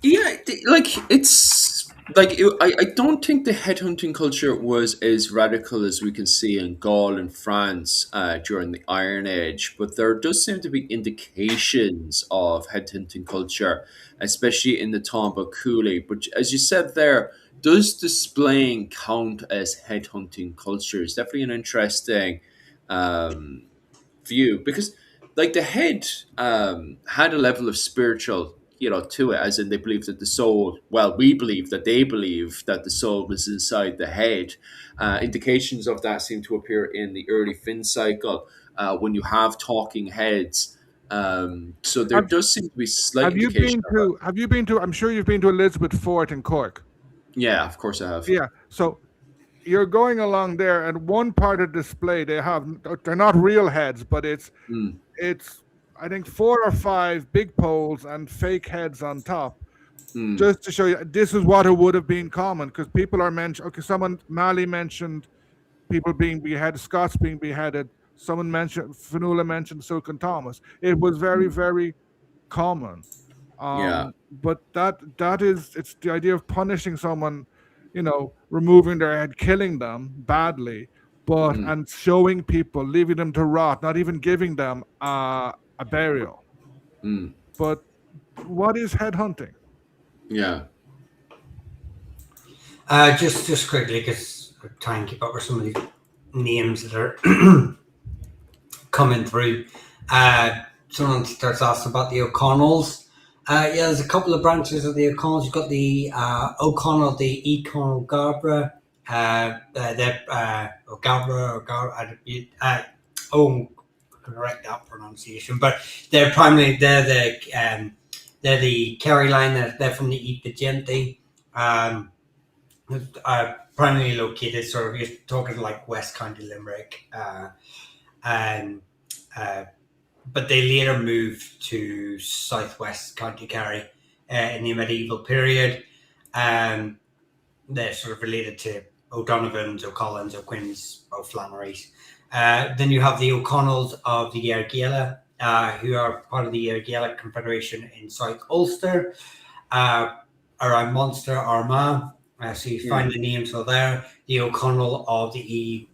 Yeah, like it's like I don't think the headhunting culture was as radical as we can see in Gaul and France during the Iron Age, but there does seem to be indications of headhunting culture, especially in the Tomba Cooley. But as you said there, does displaying count as headhunting culture? Is definitely an interesting um, view because like the head had a level of spiritual to it, as in they believe that the soul, well, we believe that they believe that the soul was inside the head. Indications of that seem to appear in the early Finn cycle when you have talking heads. So there Have, does seem to be slight have you indication been of it. to? Have you been to? I'm sure you've been to Elizabeth Fort in Cork. Yeah, of course I have. Yeah. So you're going along there, and one part of the display they have. They're not real heads, but Mm, it's I think four or five big poles and fake heads on top, mm, just to show you this is what it would have been common because people are mentioned. Okay, someone Mali mentioned people being beheaded, Scots being beheaded. Someone mentioned Fanula mentioned Silken Thomas. It was very mm, very common. yeah. But that is it's the idea of punishing someone, removing their head, killing them badly, but Mm, and showing people, leaving them to rot, not even giving them a burial. mm, But what is headhunting? yeah. Just quickly, because I try and keep up with some of these names that are coming through. Someone starts asking about the O'Connells. Yeah, there's a couple of branches of the O'Connells. You've got the O'Connell, the Econnell Garbra, Garbra or oh, correct that pronunciation. But they're primarily they're the Kerry line. They're from the Eat Gente. Primarily located sort of you're talking like West County Limerick, and but they later moved to southwest County Kerry in the medieval period. Um, they're sort of related to O'Donovans, O'Collins, O'Quinns, O'Flannerys. Then you have the O'Connells of the Gaela, who are part of the Gaelic Confederation in South Ulster, uh, around Munster, Armagh. So you find Mm, the names are there. The O'Connell of the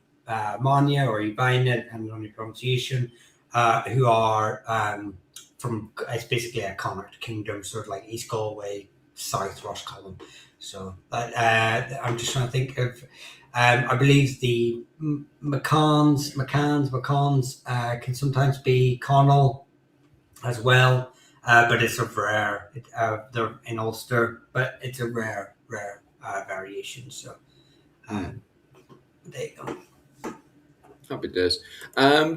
Mania or Ibina, depending on your pronunciation, who are from it's basically a Connacht kingdom, sort of like East Galway, South Roscommon. So I'm just trying to think of. I believe the McCanns can sometimes be Connell as well, but it's a rare. They're in Ulster, but it's a rare variation. So there you go. Happy days.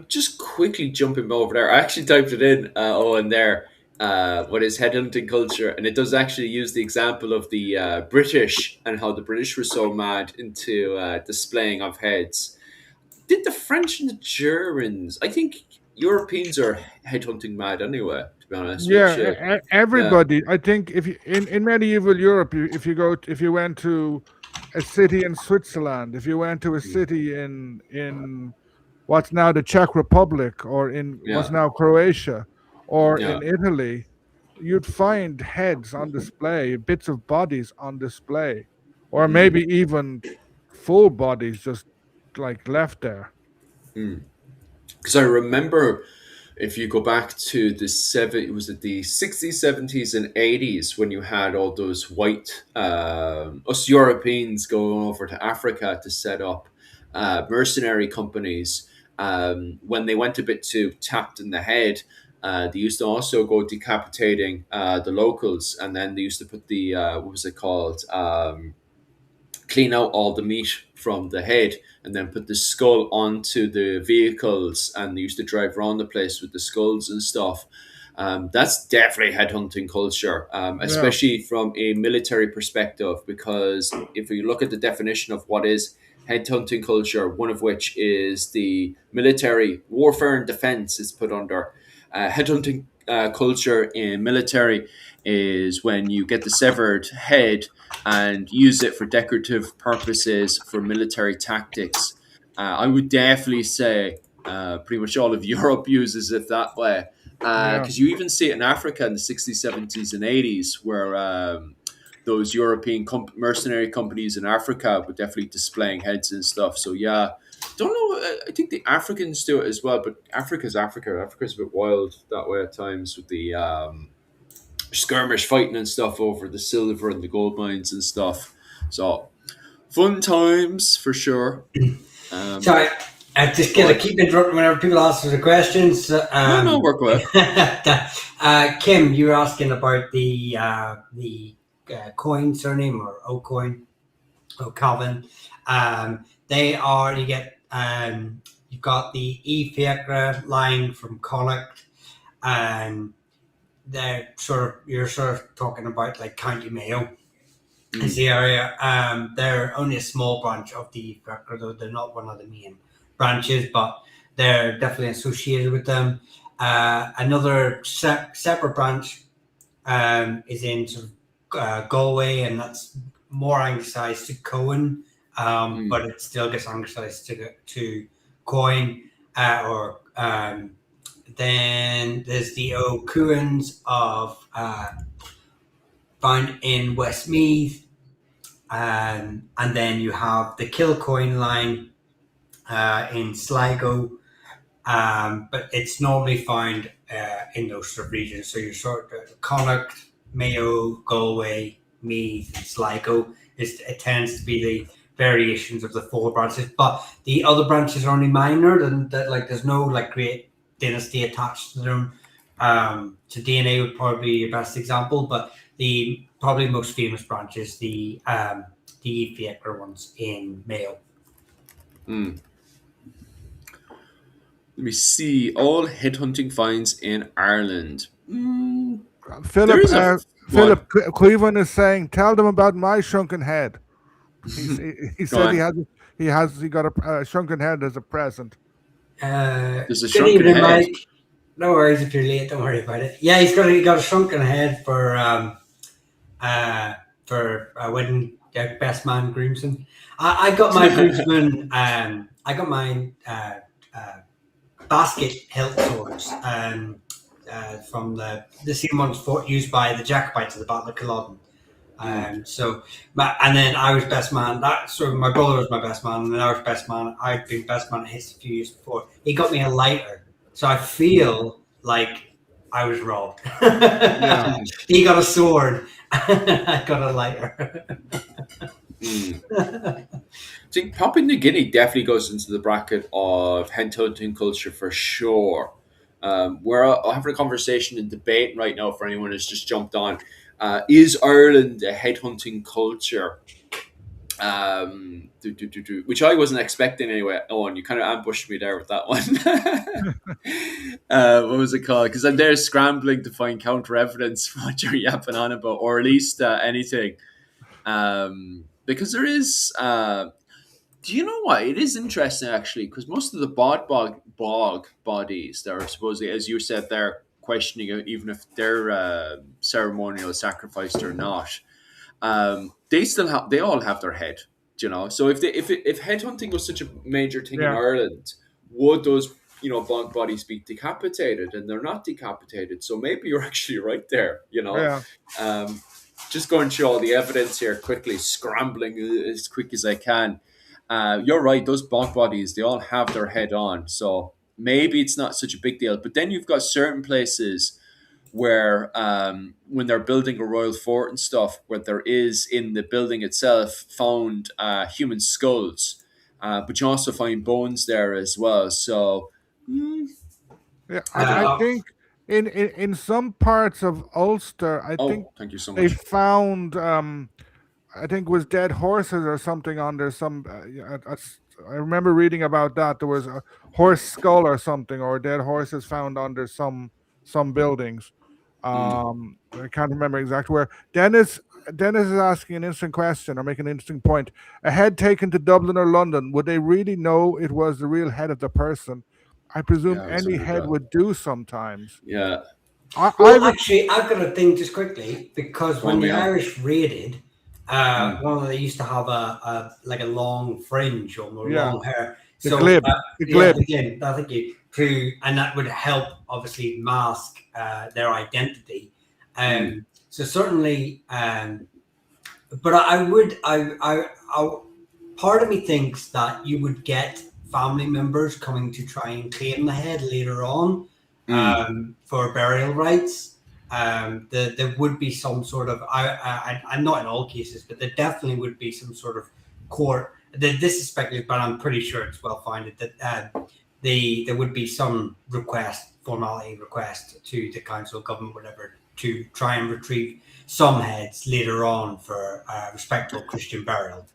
Just quickly jumping over there. I actually typed it in. In there. What is headhunting culture? And it does actually use the example of the British and how the British were so mad into displaying of heads. Did the French and the Germans? I think Europeans are headhunting mad anyway. To be honest with Yeah, you. Yeah. everybody. I think if you, in medieval Europe, if you went to a city in Switzerland, if you went to a Mm. city in what's now the Czech Republic, or in what's Yeah. now Croatia, or Yeah. in Italy, you'd find heads on display, bits of bodies on display, or maybe Mm. even full bodies just like left there. Mm. Because I remember, if you go back to was it the 60s, 70s, and 80s, when you had all those white us Europeans going over to Africa to set up mercenary companies. When they went a bit too tapped in the head, they used to also go decapitating the locals, and then they used to put the what was it called? Clean out all the meat from the head and then put the skull onto the vehicles, and they used to drive around the place with the skulls and stuff. That's definitely headhunting culture, Yeah, especially from a military perspective, because if you look at the definition of what is headhunting culture, one of which is the military warfare and defense is put under. Headhunting culture in military is when you get the severed head and use it for decorative purposes for military tactics. I would definitely say pretty much all of Europe uses it that way. yeah, Because you even see it in Africa in the 60s, 70s, and 80s, where those European mercenary companies in Africa were definitely displaying heads and stuff. So, yeah, don't know. I think the Africans do it as well, but Africa's Africa. Africa's a bit wild that way at times with the skirmish fighting and stuff over the silver and the gold mines and stuff. So fun times for sure. Sorry, I just gotta But keep interrupting whenever people ask the questions. no, work with it. Kim, you were asking about the coin surname or O'Coin, O'Calvin. They are you've got the E Fiacre line from Connacht, and you're sort of talking about like County Mayo is the area. They're only a small branch of the Fiacre, though they're not one of the main branches, but they're definitely associated with them. Another separate branch is in sort of Galway, and that's more anglicised to Cohen, but it still gets anglicised to Coin, or then there's the O'Cuans of found in Westmeath, and then you have the Kilcoin line in Sligo, but it's normally found in those sort of regions. So you're sort of Connacht, Mayo, Galway, Meath, and Sligo. It tends to be the variations of the four branches, but the other branches are only minor, and that like there's no like great dynasty attached to them. So DNA would probably be your best example, but the probably most famous branch is the Fiacre ones in Mayo. Let me see. All headhunting finds in Ireland. There Philip, is a one. Philip Cleveland is saying, "Tell them about my shrunken head." He Go said on. he got a shrunken head as a present. There's a Good shrunken evening, head. Mike. No worries if you're late. Don't worry about it. Yeah, he got a shrunken head for wedding best man groomsman. I got my groomsman. I got my basket hilt swords from the same ones used by the Jacobites at the Battle of Culloden. And then I was best man. My brother was my best man, and then I was best man. I'd been best man at his a few years before. He got me a lighter, so I feel like I was robbed. Yeah, He got a sword. I got a lighter. Mm. I think Papua New Guinea definitely goes into the bracket of headhunting culture for sure. We're having a conversation and debate right now for anyone who's just jumped on. Is Ireland a headhunting culture? Which I wasn't expecting anyway. Oh, and you kind of ambushed me there with that one. What was it called? Because I'm there scrambling to find counter evidence for what you're yapping on about, or at least anything. Because there is. Do you know what? It is interesting actually, because most of the bog bodies that are supposedly, as you said, they're questioning even if they're ceremonial sacrificed or not. They still have, they all have their head, you know. So if headhunting was such a major thing in yeah, Ireland, would those, you know, bog bodies be decapitated? And they're not decapitated, so maybe you're actually right there, you know. yeah, Um, just going through all the evidence here quickly, scrambling as quick as I can. You're right; those bog bodies, they all have their head on, so maybe it's not such a big deal. But then you've got certain places where when they're building a royal fort and stuff, where there is in the building itself found human skulls, but you also find bones there as well. So, mm, yeah. I don't I know. Uh, think in some parts of Ulster, I think Oh, thank you so they much. found I think it was dead horses or something under some. I remember reading about that. There was a horse skull or something, or dead horses found under some buildings. Mm, I can't remember exactly where. Dennis is asking an interesting question or making an interesting point. A head taken to Dublin or London, would they really know it was the real head of the person? I presume yeah, I was any wondering head that. would do sometimes. Yeah. well, I've actually, I've got a thing just quickly because Oh when the man. Irish raided, Mm, one of them, they used to have a like a long fringe or yeah, long hair. the So glib, the yeah, glib. again, I think you to and that would help obviously mask their identity. mm, So certainly, but I would I part of me thinks that you would get family members coming to try and claim the head later on mm, for burial rites. There would be some sort of I'm not in all cases, but there definitely would be some sort of court. This is speculative, but I'm pretty sure it's well founded that there would be some formality request to the council, government, whatever, to try and retrieve some heads later on for respectable Christian burial.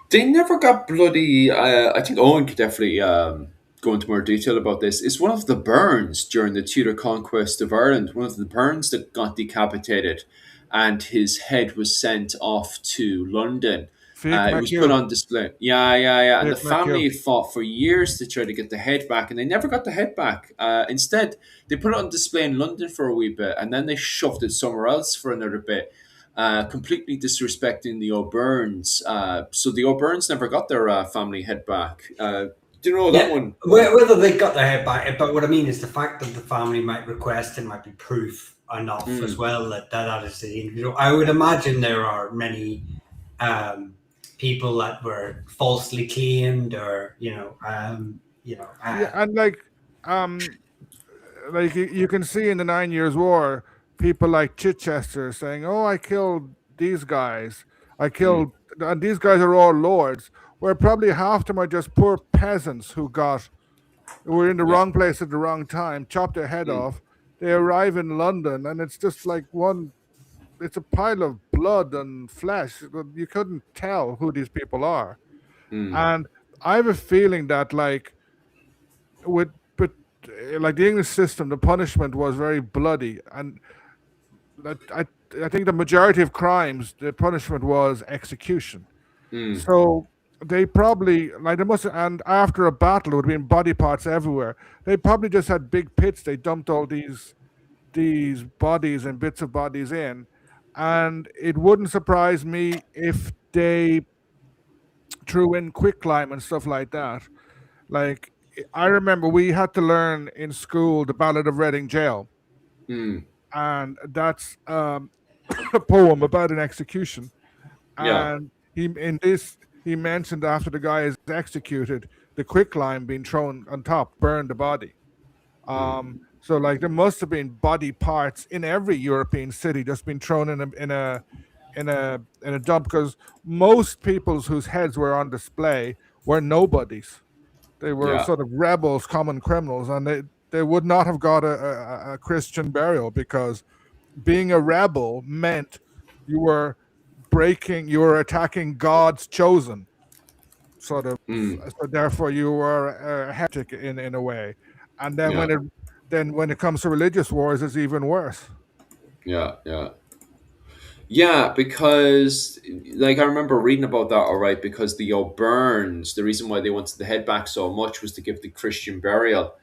they never got bloody. I think Owen could definitely go into more detail about this. It's one of the Burns during the Tudor conquest of Ireland. One of the Burns that got decapitated, and his head was sent off to London. Fake It was put McHugh. on display. Yeah, yeah, yeah. And the Fake McHugh. family fought for years to try to get the head back, and they never got the head back. Instead, they put it on display in London for a wee bit, and then they shoved it somewhere else for another bit, completely disrespecting the O'Byrnes. So the O'Byrnes never got their family head back. Do you know that Yeah, one? whether they got their head back, but what I mean is the fact that the family might request it might be proof enough as Mm, well that is the individual. I would imagine there are many um, people that were falsely claimed, or Yeah, and like you can see in the 9 Years' War, people like Chichester saying, "Oh, I killed these guys. I mm, killed, and these guys are all lords." Where probably half them are just poor peasants who were in the yeah. wrong place at the wrong time, chopped their head Mm, off. They arrive in London, and it's just like one. It's a pile of blood and flesh. You couldn't tell who these people are, mm, and I have a feeling that with but like the English system, the punishment was very bloody, and that I think the majority of crimes, the punishment was execution. mm, So they probably like they must, and after a battle, it would have been body parts everywhere. They probably just had big pits. They dumped all these bodies and bits of bodies in, and it wouldn't surprise me if they threw in quicklime and stuff like that. Like I remember we had to learn in school the Ballad of Reading Jail, mm, and that's a poem about an execution. yeah. And he mentioned after the guy is executed, the quicklime being thrown on top burned the body. Mm, So like there must have been body parts in every European city just been thrown in a dump, because most peoples whose heads were on display were nobodies. They were Yeah. sort of rebels, common criminals, and they would not have got a Christian burial, because being a rebel meant you were you were attacking God's chosen, sort of. Mm. So therefore, you were a heretic in a way. And then Yeah. when it comes to religious wars, it's even worse. Yeah. Yeah. Yeah, because like I remember reading about that, all right, because the O'Byrnes, the reason why they wanted the head back so much was to give the Christian burial.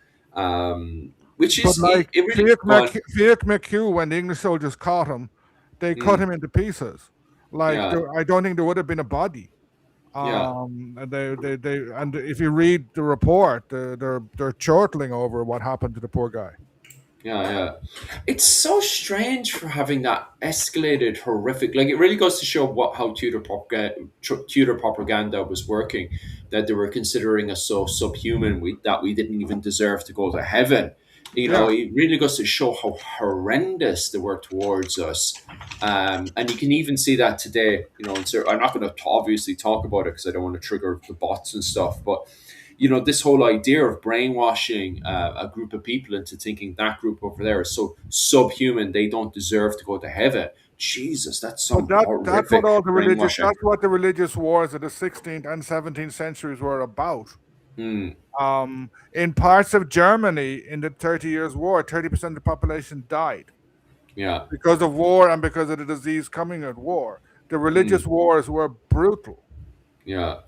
Which But is like it really go on. Fiach McHugh, when the English soldiers caught him, they cut Mm, him into pieces. Like yeah, I don't think there would have been a body. yeah. And and if you read the report, they're chortling over what happened to the poor guy. Yeah, yeah. It's so strange for having that escalated horrific. Like it really goes to show what how Tudor propaganda was working. That they were considering us so subhuman that we didn't even deserve to go to heaven. You know, Yeah, it really goes to show how horrendous they were towards us. And you can even see that today. You know, I'm not going to obviously talk about it because I don't want to trigger the bots and stuff, but this whole idea of brainwashing a group of people into thinking that group over there is so subhuman they don't deserve to go to heaven. Jesus, that's but some what horrific all the religious brainwashing. that's what the religious wars of the 16th and 17th centuries were about. Mm, In parts of Germany in the 30 Years' War, 30% of the population died yeah. because of war and because of the disease coming at war. The religious Mm, wars were brutal. yeah.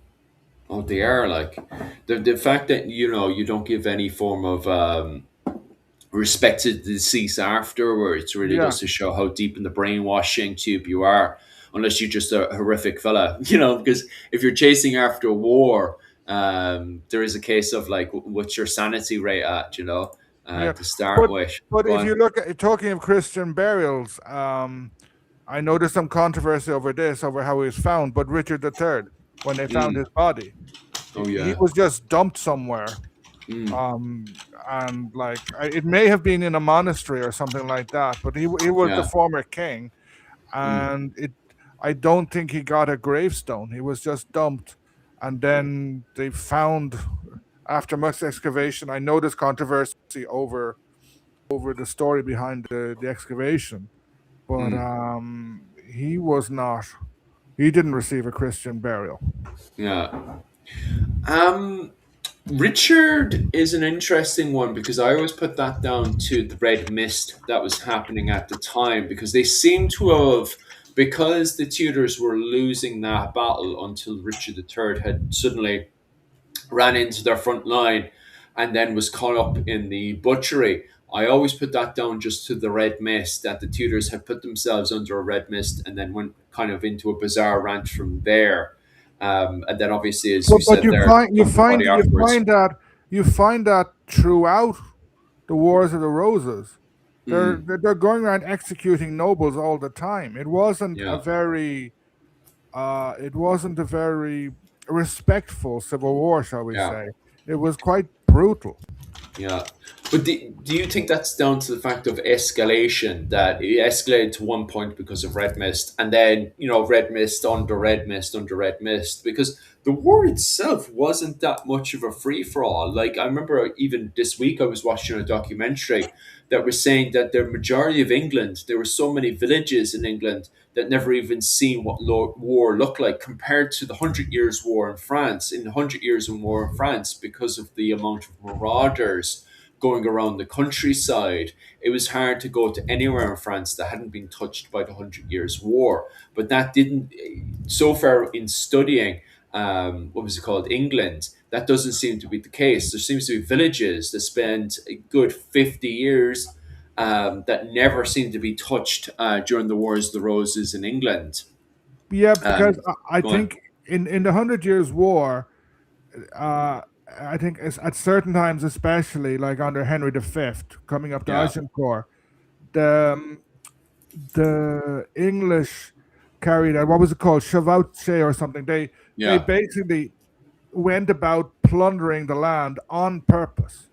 Oh, they are like the fact that you don't give any form of respect to the deceased afterwards really Yeah, goes to show how deep in the brainwashing tube you are, unless you're just a horrific fella, because if you're chasing after a war, there is a case of like, what's your sanity rate at, yeah. to start But with. but Go if on. you look at talking of Christian burials, I know there's some controversy over how he was found. But Richard III, when they found Mm. his body, Oh, he yeah. was just dumped somewhere. Mm. And like it may have been in a monastery or something like that. But he was the Yeah. former king, Mm. and I don't think he got a gravestone. He was just dumped, and then they found after much excavation. I know there's controversy over the story behind the excavation, but Mm. he was not. He didn't receive a Christian burial. Yeah. um Richard is an interesting one because I always put that down to the red mist that was happening at the time, because they seem to have, because the Tudors were losing that battle until Richard III had suddenly ran into their front line and then was caught up in the butchery. I always put that down just to the red mist, that the Tudors had put themselves under a red mist and then went kind of into a bizarre rant from there. And then obviously, as you But said there, dumped the body afterwards. you find that throughout the Wars of the Roses, Mm, they're going around executing nobles all the time. yeah, It wasn't a very respectful civil war, shall we yeah. say. It was quite brutal. Yeah. But do you think that's down to the fact of escalation, that it escalated to one point because of red mist and then, red mist under red mist under red mist? Because the war itself wasn't that much of a free for all. Like, I remember even this week I was watching a documentary that was saying that the majority of England, there were so many villages in England that never even seen what war looked like, compared to the Hundred Years' War in France. In the Hundred Years' War in France, because of the amount of marauders going around the countryside, it was hard to go to anywhere in France that hadn't been touched by the Hundred Years' War. But that didn't, so far in studying, what was it called, England, that doesn't seem to be the case. There seems to be villages that spend a good 50 years that never seemed to be touched during the Wars of the Roses in England. Yeah, because Um, I Go on. think in the Hundred Years' War, uh, I think it's at certain times, especially like under Henry V, coming up to Yeah, Agincourt, the the English carried out what was it called, chevauche or something. They yeah, basically went about plundering the land on purpose,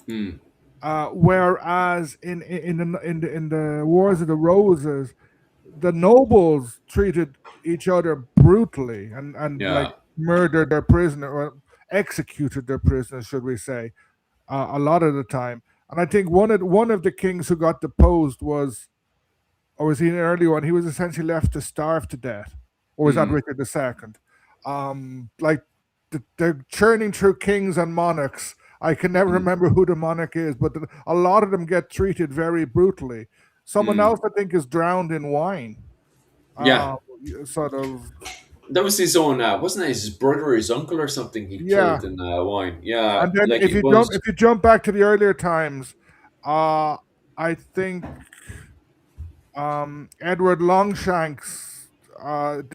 mm, Whereas in the Wars of the Roses, the nobles treated each other brutally and like Yeah. murdered their prisoner or executed their prisoners, should we say, a lot of the time. And I think one of the kings who got deposed was, or was he an early one? He was essentially left to starve to death, or was that Mm, Richard II? Like they're churning through kings and monarchs. I can never mm, remember who the monarch is, but a lot of them get treated very brutally. Someone mm. else, I think, is drowned in wine. Yeah. Uh, sort of, That was his own, wasn't it his brother or his uncle or something he yeah. killed in wine? Yeah, And then like if it you was. jump back to the earlier times, I think Edward Longshanks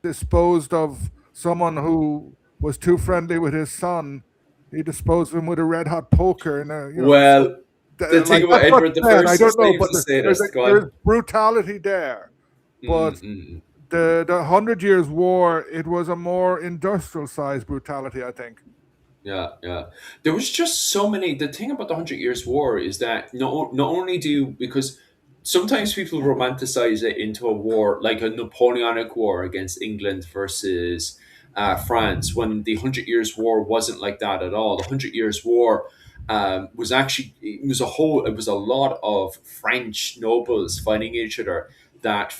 disposed of someone who was too friendly with his son. He disposed of him with a red hot poker, and so Well, the thing like about that's what's Edward the said. I First, don't it's not know, even but to say there's this. Go there's on. brutality there. But Mm, mm. the 100 Years' War, it was a more industrial sized brutality, I think. Yeah, yeah. There was just so many. The thing about the 100 Years' War is that not only do you, because sometimes people romanticize it into a war like a Napoleonic War against England versus France, when the 100 Years' War wasn't like that at all. The 100 Years' War was actually, it was a lot of French nobles fighting each other that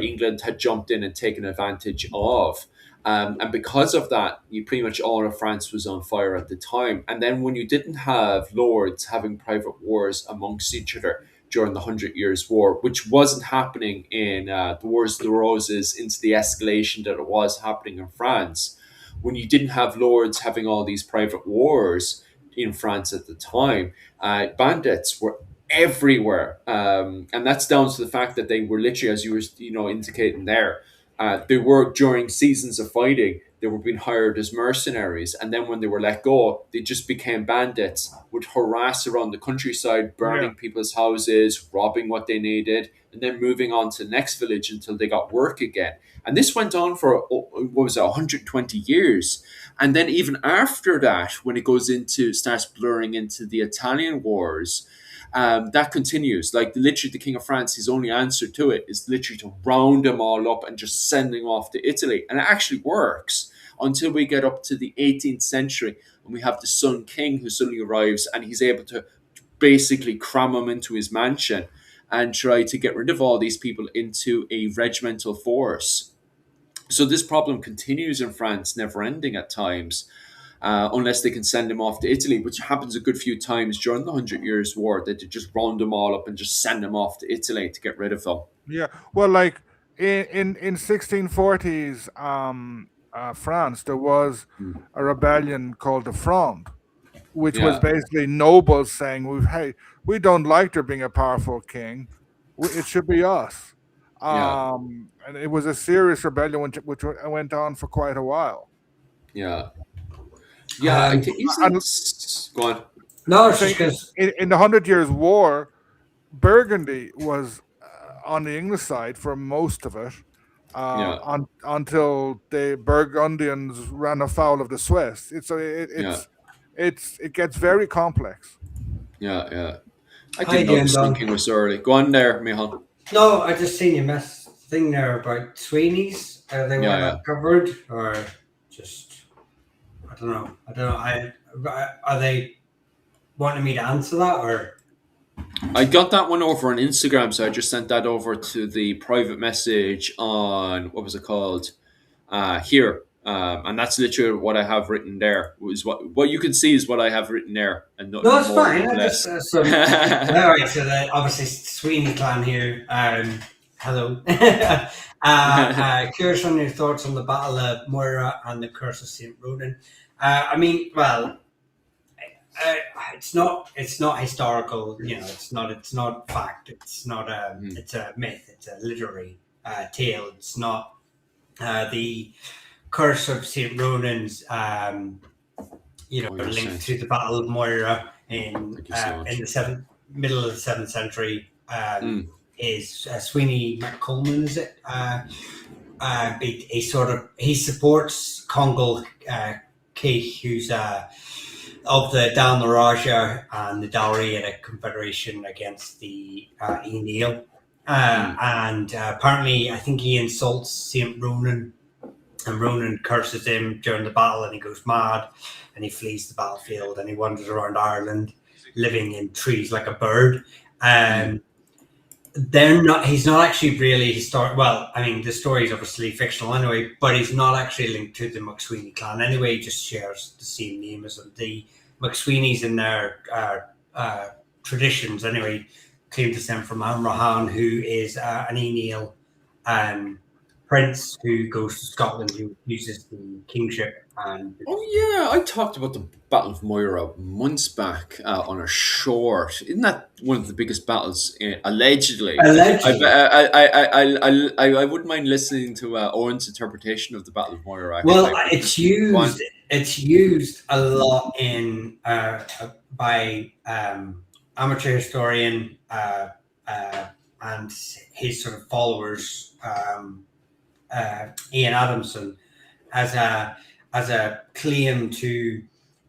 England had jumped in and taken advantage of. And because of that, you pretty much all of France was on fire at the time. And then when you didn't have lords having private wars amongst each other during the 100 Years' War, which wasn't happening in the Wars of the Roses into the escalation that it was happening in France, when you didn't have lords having all these private wars in France at the time, bandits were everywhere, and that's down to the fact that they were literally, as you were indicating there, they were during seasons of fighting. They were being hired as mercenaries, and then when they were let go, they just became bandits. Would harass around the countryside, Yeah, burning people's houses, robbing what they needed, and then moving on to the next village until they got work again. And this went on for what was it, 120 years. And then even after that, when it goes into starts blurring into the Italian wars, that continues. Like literally, the King of France, his only answer to it is literally to round them all up and just send them off to Italy, and it actually works until we get up to the 18th century, and we have the Sun King who suddenly arrives, and he's able to basically cram them into his mansion and try to get rid of all these people into a regimental force. So this problem continues in France, never ending at times, unless they can send him off to Italy, which happens a good few times during the 100 Years' War, that they just round them all up and just send them off to Italy to get rid of them. yeah. Well, like in 1640s France, there was Mm. a rebellion called the Fronde, which was Yeah, basically nobles saying, Hey, we don't like there being a powerful king. It should be us." yeah, And it was a serious rebellion which went on for quite a while. yeah, yeah. I Um, think isn't And go on. no, I'm it's saying just because in the 100 Years' War, Burgundy was on the English side for most of it, Yeah, until the Burgundians ran afoul of the Swiss. yeah, It gets very complex. yeah, yeah. I how you didn't know the doing, Sun King Don? was so early. Go on there, Michal. No, I just seen your mess thing there about Sweeney's. Are they Yeah, want yeah. that covered or just I don't know. I don't know. Are they wanting me to answer that or I got that one over on Instagram, so I just sent that over to the private message on what was it called? Here. And that's literally what I have written there. Was what you can see is what I have written there, and no? nothing It's more, fine. nothing I just less. all right. So that obviously Sweeney clan here. Hello. Curious on your thoughts on the Battle of Moira and the Curse of Saint Ronan. I mean, well, uh, it's not historical. You know, it's not fact. It's not Mhm. it's a myth. It's a literary tale. It's not the Curse of Saint Ronan's. Oh, you're Linked sent. to the Battle of Moira Thank you so in much. the middle of the 7th century. Mm. Is Sweeney McColman? Is it? He supports Congal Keith, who's of the Dal Naraja and the Dalriada Confederation against the Neil. Mm. And apparently, I think he insults Saint Ronan, and Ronan curses him during the battle, and he goes mad, and he flees the battlefield, and he wanders around Ireland, living in trees like a bird. Mm. Um, they're not. He's not actually really historic. Well, I mean, the story is obviously fictional anyway, but he's not actually linked to the McSweeney clan anyway. He just shares the same name as them. The McSweeneys in their traditions anyway claim descent from Amrahan, who is an Neil um, prince who goes to Scotland, who uses the kingship and Oh yeah, I talked about the Battle of Moira months back on a short. Isn't that one of the biggest battles? Allegedly, allegedly. I wouldn't mind listening to Owen's interpretation of the Battle of Moira. I think Well, might be it's interesting. Go on. used. It's used a lot in by amateur historian and his sort of followers, Ian Adamson, as a claim to.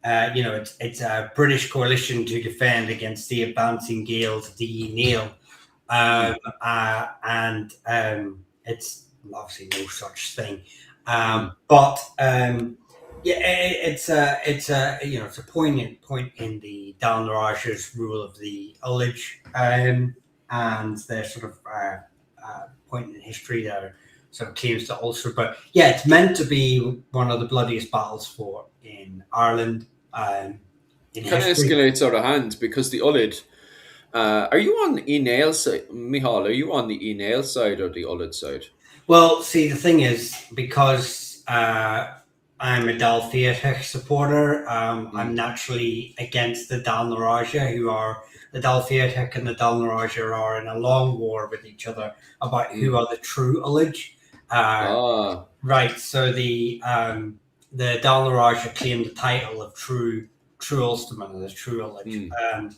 It's a British coalition to defend against the advancing gales of the Neil, Mm, and it's obviously no such thing. mm, But it's a poignant point in the Dal Naraja's rule of the Ullage, and their sort of point in history there sort of claims to Ulster. But yeah, it's meant to be one of the bloodiest battles fought in Ireland in kind of history. escalates out of hand because the Ulid. Are you on the Nail side, Mihal? Are you on the Nail side or the Ulid side? Well, see, the thing is, because I'm a Dal Fiatich supporter, I'm Mm, naturally against the Dal Naraja, who are the Dal Fiatich and the Dal Naraja are in a long war with each other about who mm. are the true Ullage. Uh, Ah, right, so the Dal Naraja claim the title of true Ulsterman, or the true Ullage. mm.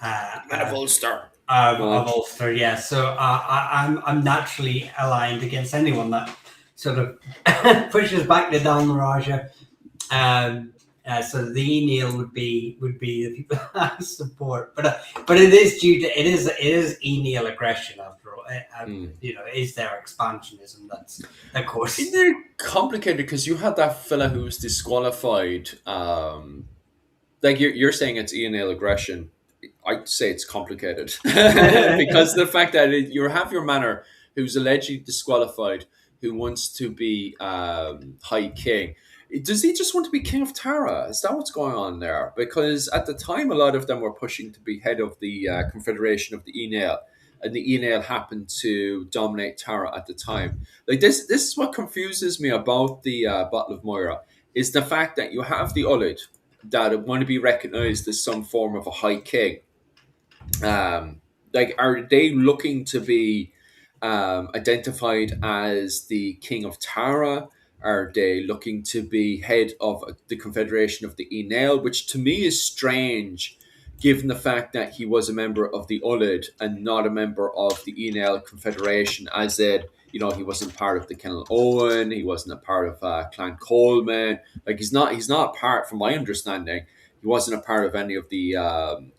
Man of Uh, Ulster. of Ulster, yeah. So I'm naturally aligned against anyone that sort of pushes back the Dal Naraja. So the Neil would be the people I support, but it is due to it is Neil aggression after all. Mm. It is their expansionism that's of course. Isn't it complicated because you had that fella who was disqualified? Like you're saying it's Ian aggression. I'd say it's complicated because the fact that you have your manor who's allegedly disqualified, who wants to be High King. Does he just want to be King of Tara? Is that what's going on there? Because at the time, a lot of them were pushing to be head of the Confederation of the Enail, and the Enail happened to dominate Tara at the time. Like this is what confuses me about the Battle of Moira is the fact that you have the Ulid that want to be recognized as some form of a high king. Like, are they looking to be identified as the king of Tara? Are they looking to be head of the Confederation of the Enail, which to me is strange, given the fact that he was a member of the Ulid and not a member of the Enail Confederation, as in, he wasn't part of the Kennel Owen, he wasn't a part of Clan Coleman. Like, he's not part, from my understanding, he wasn't a part of any of the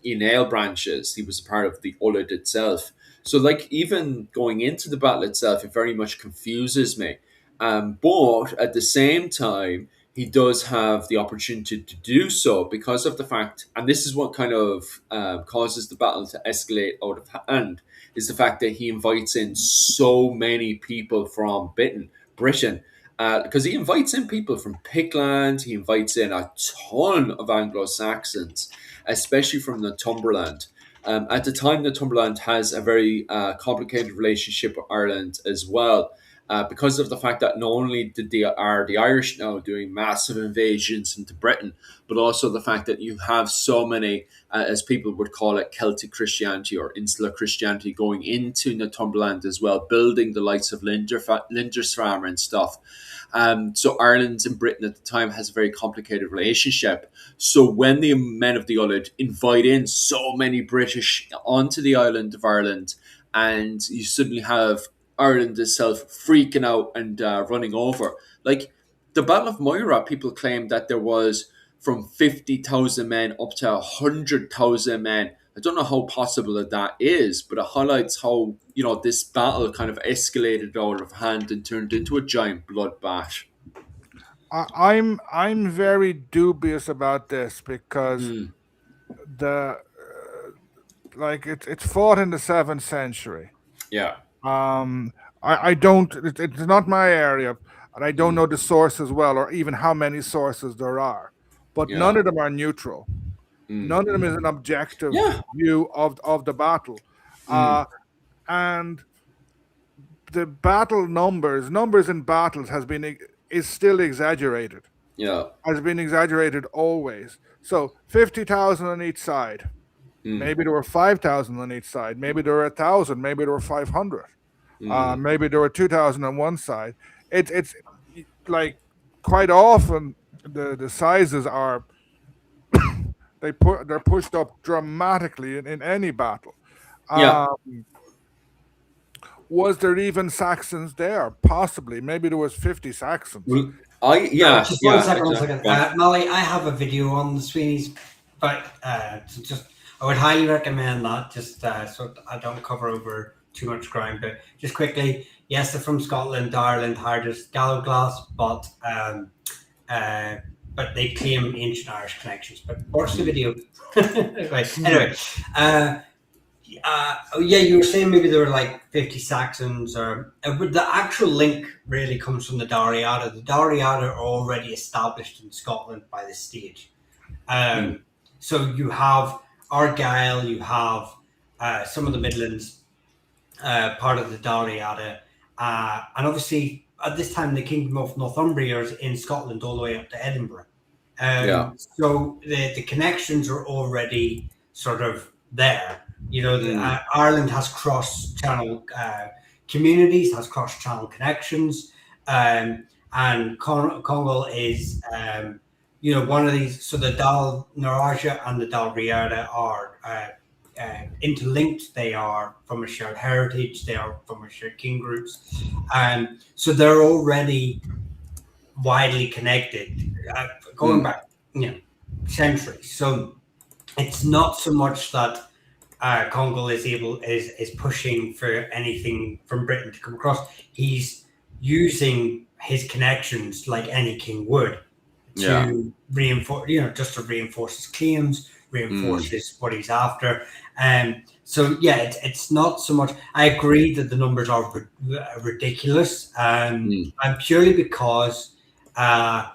Enail branches. He was a part of the Ulid itself. So, like, even going into the battle itself, it very much confuses me. But at the same time, he does have the opportunity to do so because of the fact, and this is what kind of causes the battle to escalate out of hand, is the fact that he invites in so many people from Britain, because he invites in people from Pictland, he invites in a ton of Anglo Saxons, especially from Northumberland. At the time, Northumberland has a very complicated relationship with Ireland as well, because of the fact that not only are the Irish now doing massive invasions into Britain, but also the fact that you have so many, as people would call it, Celtic Christianity or insular Christianity going into Northumberland as well, building the likes of Lindisfarne and stuff. So Ireland and Britain at the time has a very complicated relationship. So when the men of the Ulid invite in so many British onto the island of Ireland, and you suddenly have Ireland itself freaking out and running over. Like the Battle of Moira, people claim that there was from 50,000 men up to 100,000 men. I don't know how possible that is, but it highlights how, this battle kind of escalated out of hand and turned into a giant bloodbath. I'm very dubious about this because Mm, the like it's fought in the seventh century. yeah. Um, I don't. It's not my area, and I don't Mm, know the sources well, or even how many sources there are. But none yeah. of them are neutral. Mm, None of them is an objective yeah. view of the battle, Mm, and the battle numbers in battles is still exaggerated. yeah. Has been exaggerated always. So 50,000 on each side. Mm, Maybe there were 5,000 on each side. Maybe there were 1,000. Maybe there were 500. mm, Maybe there were 2,000 on one side. It's like quite often the sizes are they're pushed up dramatically in any battle. yeah. Um, was there even Saxons there? Possibly. Maybe there was 50 Saxons. Well, No, just one yeah, second, one exactly. second. Molly, I have a video on the Sweeney's, but I would highly recommend that, just so I don't cover over too much ground. But just quickly, yes, they're from Scotland, Ireland, hardest gallows glass, uh, but they claim ancient Irish connections. But watch the video. Right. Anyway, uh, yeah, you were saying maybe there were like 50 Saxons, or but the actual link really comes from the Dariata. The Dariata are already established in Scotland by this stage. Mm, Um, so you have Argyll, you have some of the Midlands, part of the Dariata, and obviously at this time the Kingdom of Northumbria is in Scotland all the way up to Edinburgh. yeah. So the connections are already sort of there. Mm, Ireland has cross-channel communities, has cross-channel connections, and Congo is, one of these. So the Dal Naraja and the Dal Riata are interlinked. They are from a shared heritage. They are from a shared king groups, so they're already widely connected, going mm, back, centuries. So it's not so much that Congo is pushing for anything from Britain to come across. He's using his connections like any king would yeah. to reinforce, just to reinforce his claims, reinforce Mm, what he's after. So yeah, it's not so much. I agree that the numbers are ridiculous, mm, and purely because uh,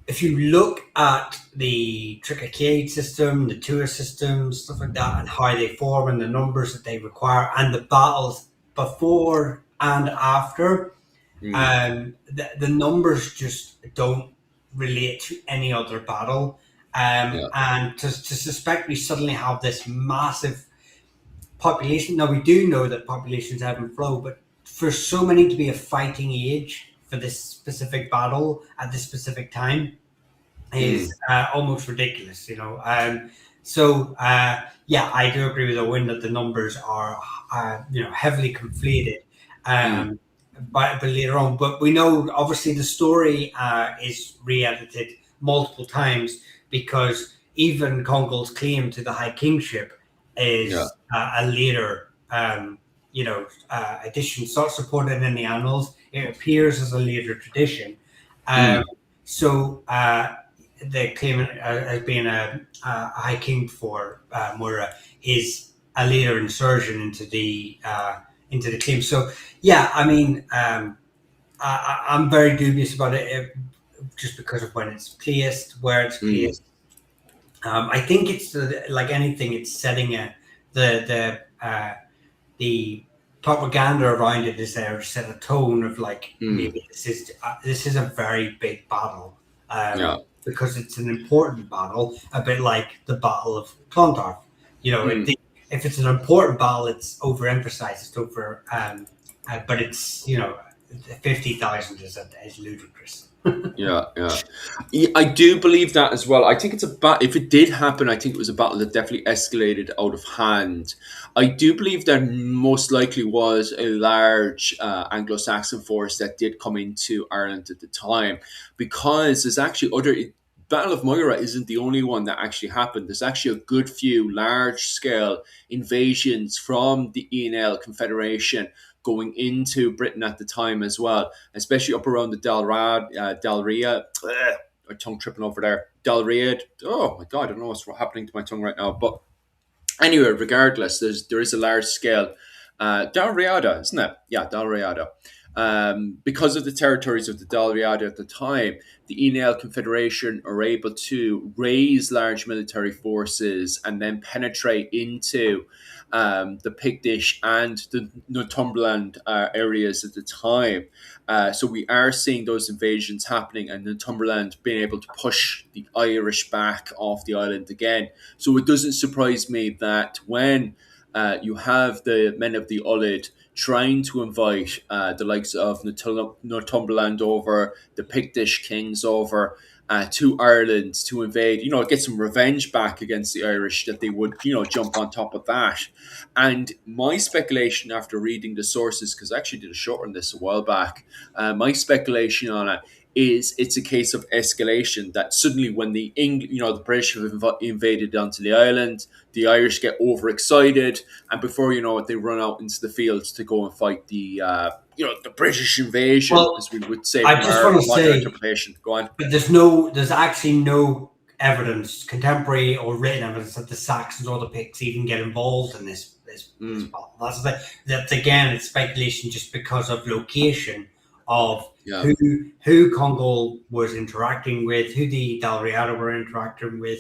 if you look at the Trickacade system, the tour system, stuff like that, and how they form and the numbers that they require, and the battles before and after, mm, the numbers just don't relate to any other battle. yeah. And to suspect we suddenly have this massive population. Now, we do know that populations ebb and flow, but for so many to be a fighting age for this specific battle at this specific time is Mm, almost ridiculous, yeah, I do agree with Owen that the numbers are, heavily conflated, mm, um, but later on. But we know, obviously, the story is re-edited multiple times because even Congol's claim to the High Kingship yeah. is a later, edition. It's not supported in the annals. It appears as a later tradition. Um, Mm, so the claim as being a high king for Moira is a later insertion into the claim. So yeah, I mean, I'm very dubious about it, just because of when it's placed, where it's mm, placed. I think it's like anything, it's setting the propaganda around it is there to set a tone of like, mm, maybe this is a very big battle, yeah. because it's an important battle, a bit like the Battle of Clontarf. Mm. If it's an important battle, it's overemphasized. It's over, but it's 50,000 is ludicrous. Yeah, yeah. I do believe that as well. I think it's a if it did happen, I think it was a battle that definitely escalated out of hand. I do believe there most likely was a large Anglo-Saxon force that did come into Ireland at the time, because there's actually other Battle of Moira isn't the only one that actually happened. There's actually a good few large scale invasions from the ENL Confederation going into Britain at the time as well, especially up around the Dalria. My tongue tripping over there. Dalriad. Oh my god, I don't know what's happening to my tongue right now. But anyway, regardless, there is a large scale Dalriada, isn't it? Yeah, Dalriada. Because of the territories of the Dalriada at the time, the ENL Confederation are able to raise large military forces and then penetrate into the Pictish and the Northumberland areas at the time. So we are seeing those invasions happening and Northumberland being able to push the Irish back off the island again. So it doesn't surprise me that when you have the men of the Ullid trying to invite the likes of Northumberland over, the Pictish kings over to Ireland to invade, get some revenge back against the Irish, that they would, jump on top of that. And my speculation after reading the sources, because I actually did a short on this a while back, my speculation on it is it's a case of escalation, that suddenly when the British have invaded onto the island, the Irish get overexcited, and before you know it, they run out into the fields to go and fight the British invasion, Well, as we would say I from just our want to modern say interpretation. Go on. that there's actually no evidence, contemporary or written evidence, that the Saxons or the Picts even get involved in this battle. That's again, it's speculation just because of location of Yeah. who Congal was interacting with, who the Dalriada were interacting with,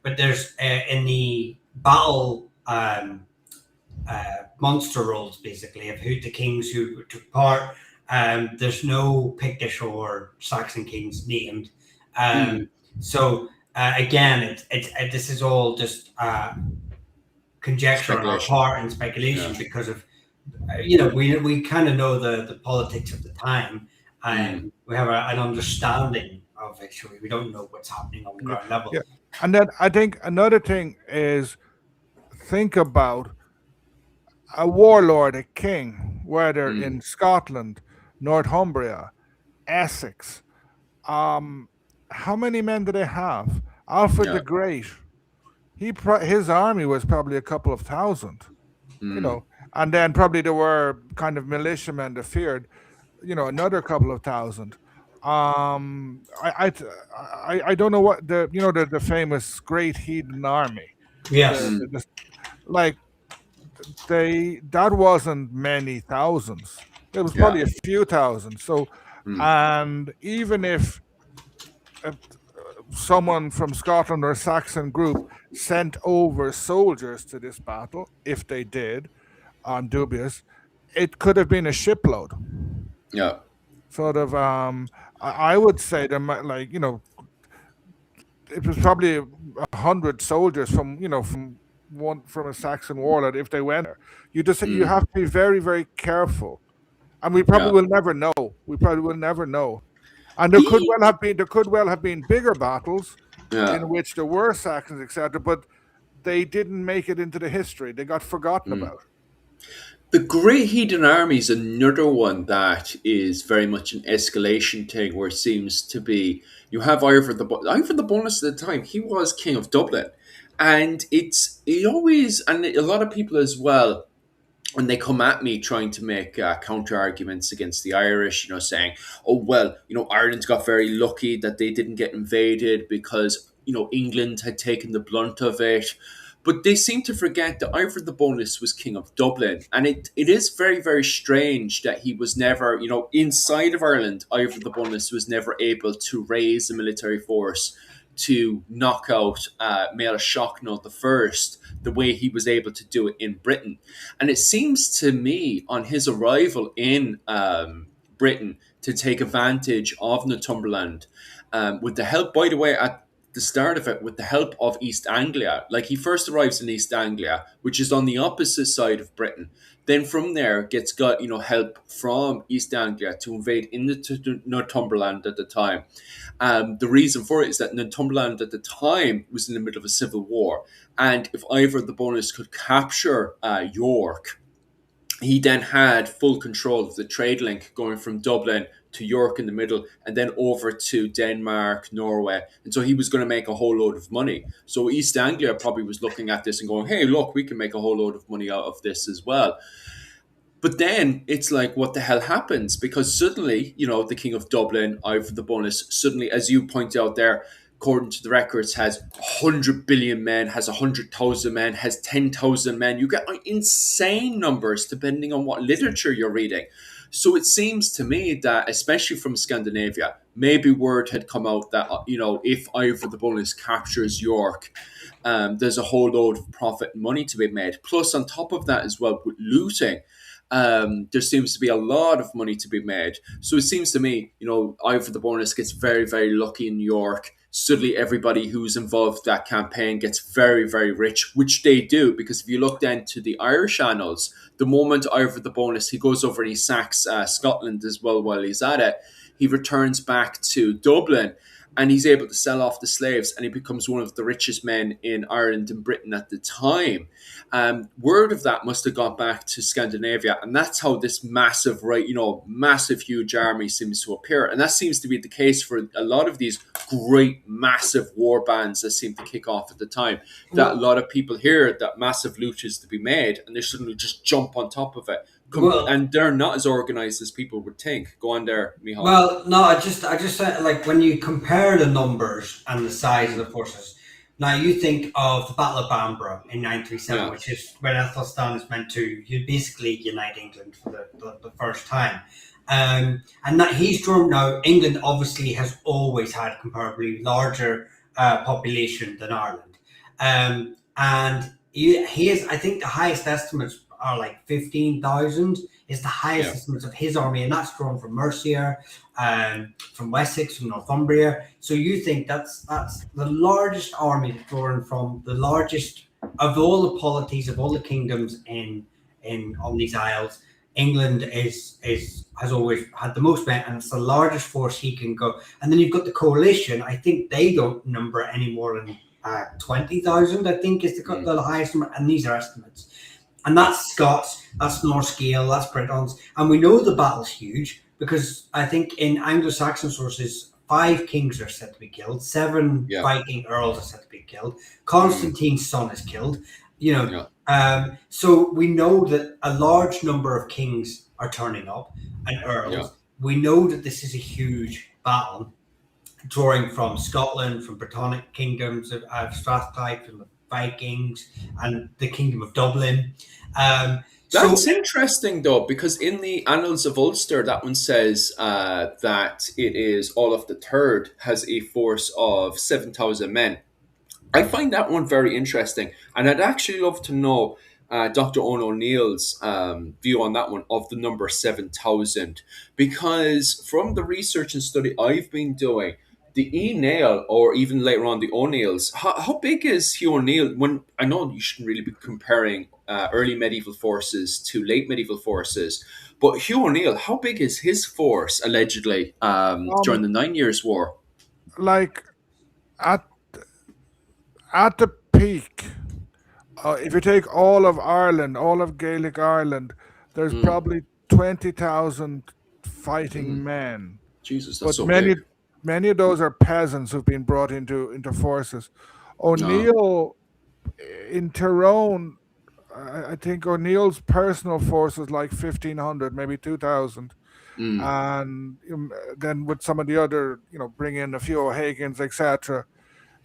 but there's in the battle monster rolls basically of who the kings who took part. There's no Pictish or Saxon kings named. So again, this is all just conjecture on our part and speculation because of we kind of know the politics of the time, and we have an understanding of it. So we don't know what's happening on the ground level. Yeah. And then I think another thing is, think about a warlord, a king, whether in Scotland, Northumbria, Essex. How many men do they have? Alfred the Great. His army was probably a couple of thousand, and then probably there were kind of militiamen that feared, another couple of thousand. I don't know what the famous Great Heathen Army. Yes. Like that wasn't many thousands. It was probably a few thousand. So, and even if someone from Scotland or a Saxon group sent over soldiers to this battle, if they did, I'm dubious, it could have been a shipload. Yeah. Sort of, I would say there might, it was probably 100 soldiers from a Saxon warlord if they went there. You have to be very, very careful, and we probably will never know. We probably will never know. And there could well have been bigger battles in which there were Saxons, etc., but they didn't make it into the history. They got forgotten about. The Great Heathen Army is another one that is very much an escalation thing, where it seems to be you have Ivor the Bonus at the time. He was king of Dublin, and a lot of people as well, when they come at me trying to make counter arguments against the Irish, saying, "Oh well, Ireland got very lucky that they didn't get invaded because England had taken the blunt of it." But they seem to forget that Ivor the Bonus was king of Dublin, and it is very, very strange that he was never, inside of Ireland. Ivor the Bonus was never able to raise a military force to knock out Mael Shocknall the First the way he was able to do it in Britain. And it seems to me, on his arrival in Britain, to take advantage of Northumberland, with the help, by the way, at the start of it, with the help of East Anglia. Like, he first arrives in East Anglia, which is on the opposite side of Britain. Then from there gets help from East Anglia to invade into Northumberland at the time. The reason for it is that Northumberland at the time was in the middle of a civil war, and if Ivor the Bonus could capture York, he then had full control of the trade link going from Dublin to York in the middle and then over to Denmark, Norway. And so he was going to make a whole load of money. So East Anglia probably was looking at this and going, hey, look, we can make a whole load of money out of this as well. But then it's like, what the hell happens? Because suddenly, the King of Dublin, Ivor the Bonus, suddenly, as you point out there, according to the records, has 100 billion men, has 100,000 men, has 10,000 men. You get insane numbers depending on what literature you're reading. So it seems to me that, especially from Scandinavia, maybe word had come out that, if Ivor the Bonus captures York, there's a whole load of profit and money to be made. Plus, on top of that as well, with looting, there seems to be a lot of money to be made. So it seems to me, Ivor the Bonus gets very, very lucky in York. Suddenly, everybody who's involved in that campaign gets very, very rich, which they do. Because if you look then to the Irish annals, the moment Ivor the Bonus, he goes over and he sacks Scotland as well while he's at it, he returns back to Dublin and he's able to sell off the slaves and he becomes one of the richest men in Ireland and Britain at the time. Word of that must have got back to Scandinavia, and that's how this massive, massive, huge army seems to appear. And that seems to be the case for a lot of these great, massive war bands that seem to kick off at the time. That a lot of people hear that massive loot is to be made, and they suddenly just jump on top of it. And they're not as organized as people would think. Go on there, Michal. Well, no, I just said, like, when you compare the numbers and the size of the forces. Now you think of the Battle of Bamborough in 937, which is when Athelstan is meant to basically unite England for the first time. And that he's drawn. Now England obviously has always had comparably larger population than Ireland, and he is. I think the highest estimates are like 15,000 is the highest estimates of his army, and that's drawn from Mercia, from Wessex, from Northumbria. So you think that's the largest army drawn from the largest of all the polities of all the kingdoms in on these isles. England has always had the most men, and it's the largest force he can go. And then you've got the coalition. I think they don't number any more than 20,000. I think is the highest number, and these are estimates. And that's Scots, that's Norse Gael, that's Britons. And we know the battle's huge because I think in Anglo-Saxon sources, 5 kings are said to be killed, 7 Viking earls are said to be killed. Constantine's son is killed. So we know that a large number of kings are turning up and earls. Yeah. We know that this is a huge battle, drawing from Scotland, from Brittonic kingdoms of Strathclyde, from the Vikings, and the Kingdom of Dublin. That's interesting, though, because in the Annals of Ulster, that one says that it is Olaf III has a force of 7,000 men. I find that one very interesting, and I'd actually love to know Dr. Owen O'Neill's view on that one of the number 7,000, because from the research and study I've been doing, the O'Neill, or even later on the O'Neills, how big is Hugh O'Neill? When I know you shouldn't really be comparing early medieval forces to late medieval forces, but Hugh O'Neill, how big is his force allegedly during the 9 Years' War? Like at the peak, if you take all of Ireland, all of Gaelic Ireland, there's probably 20,000 fighting men. Jesus, that's so many big. Many of those are peasants who've been brought into forces. O'Neill in Tyrone, I think O'Neill's personal force is like 1,500, maybe 2,000. And then with some of the other, bring in a few O'Hagans, etc.,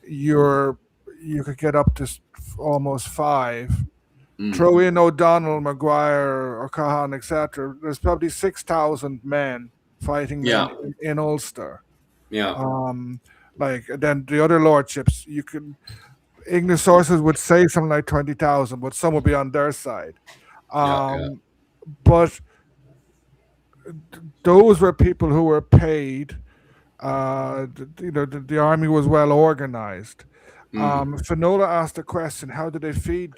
you could get up to almost 5. Throw in O'Donnell, Maguire, O'Cahan, etc. There's probably 6,000 men fighting men in Ulster. Yeah. Like then the other lordships, English sources would say something like 20,000, but some would be on their side. But those were people who were paid. The army was well organized. Finola asked the question: how do they feed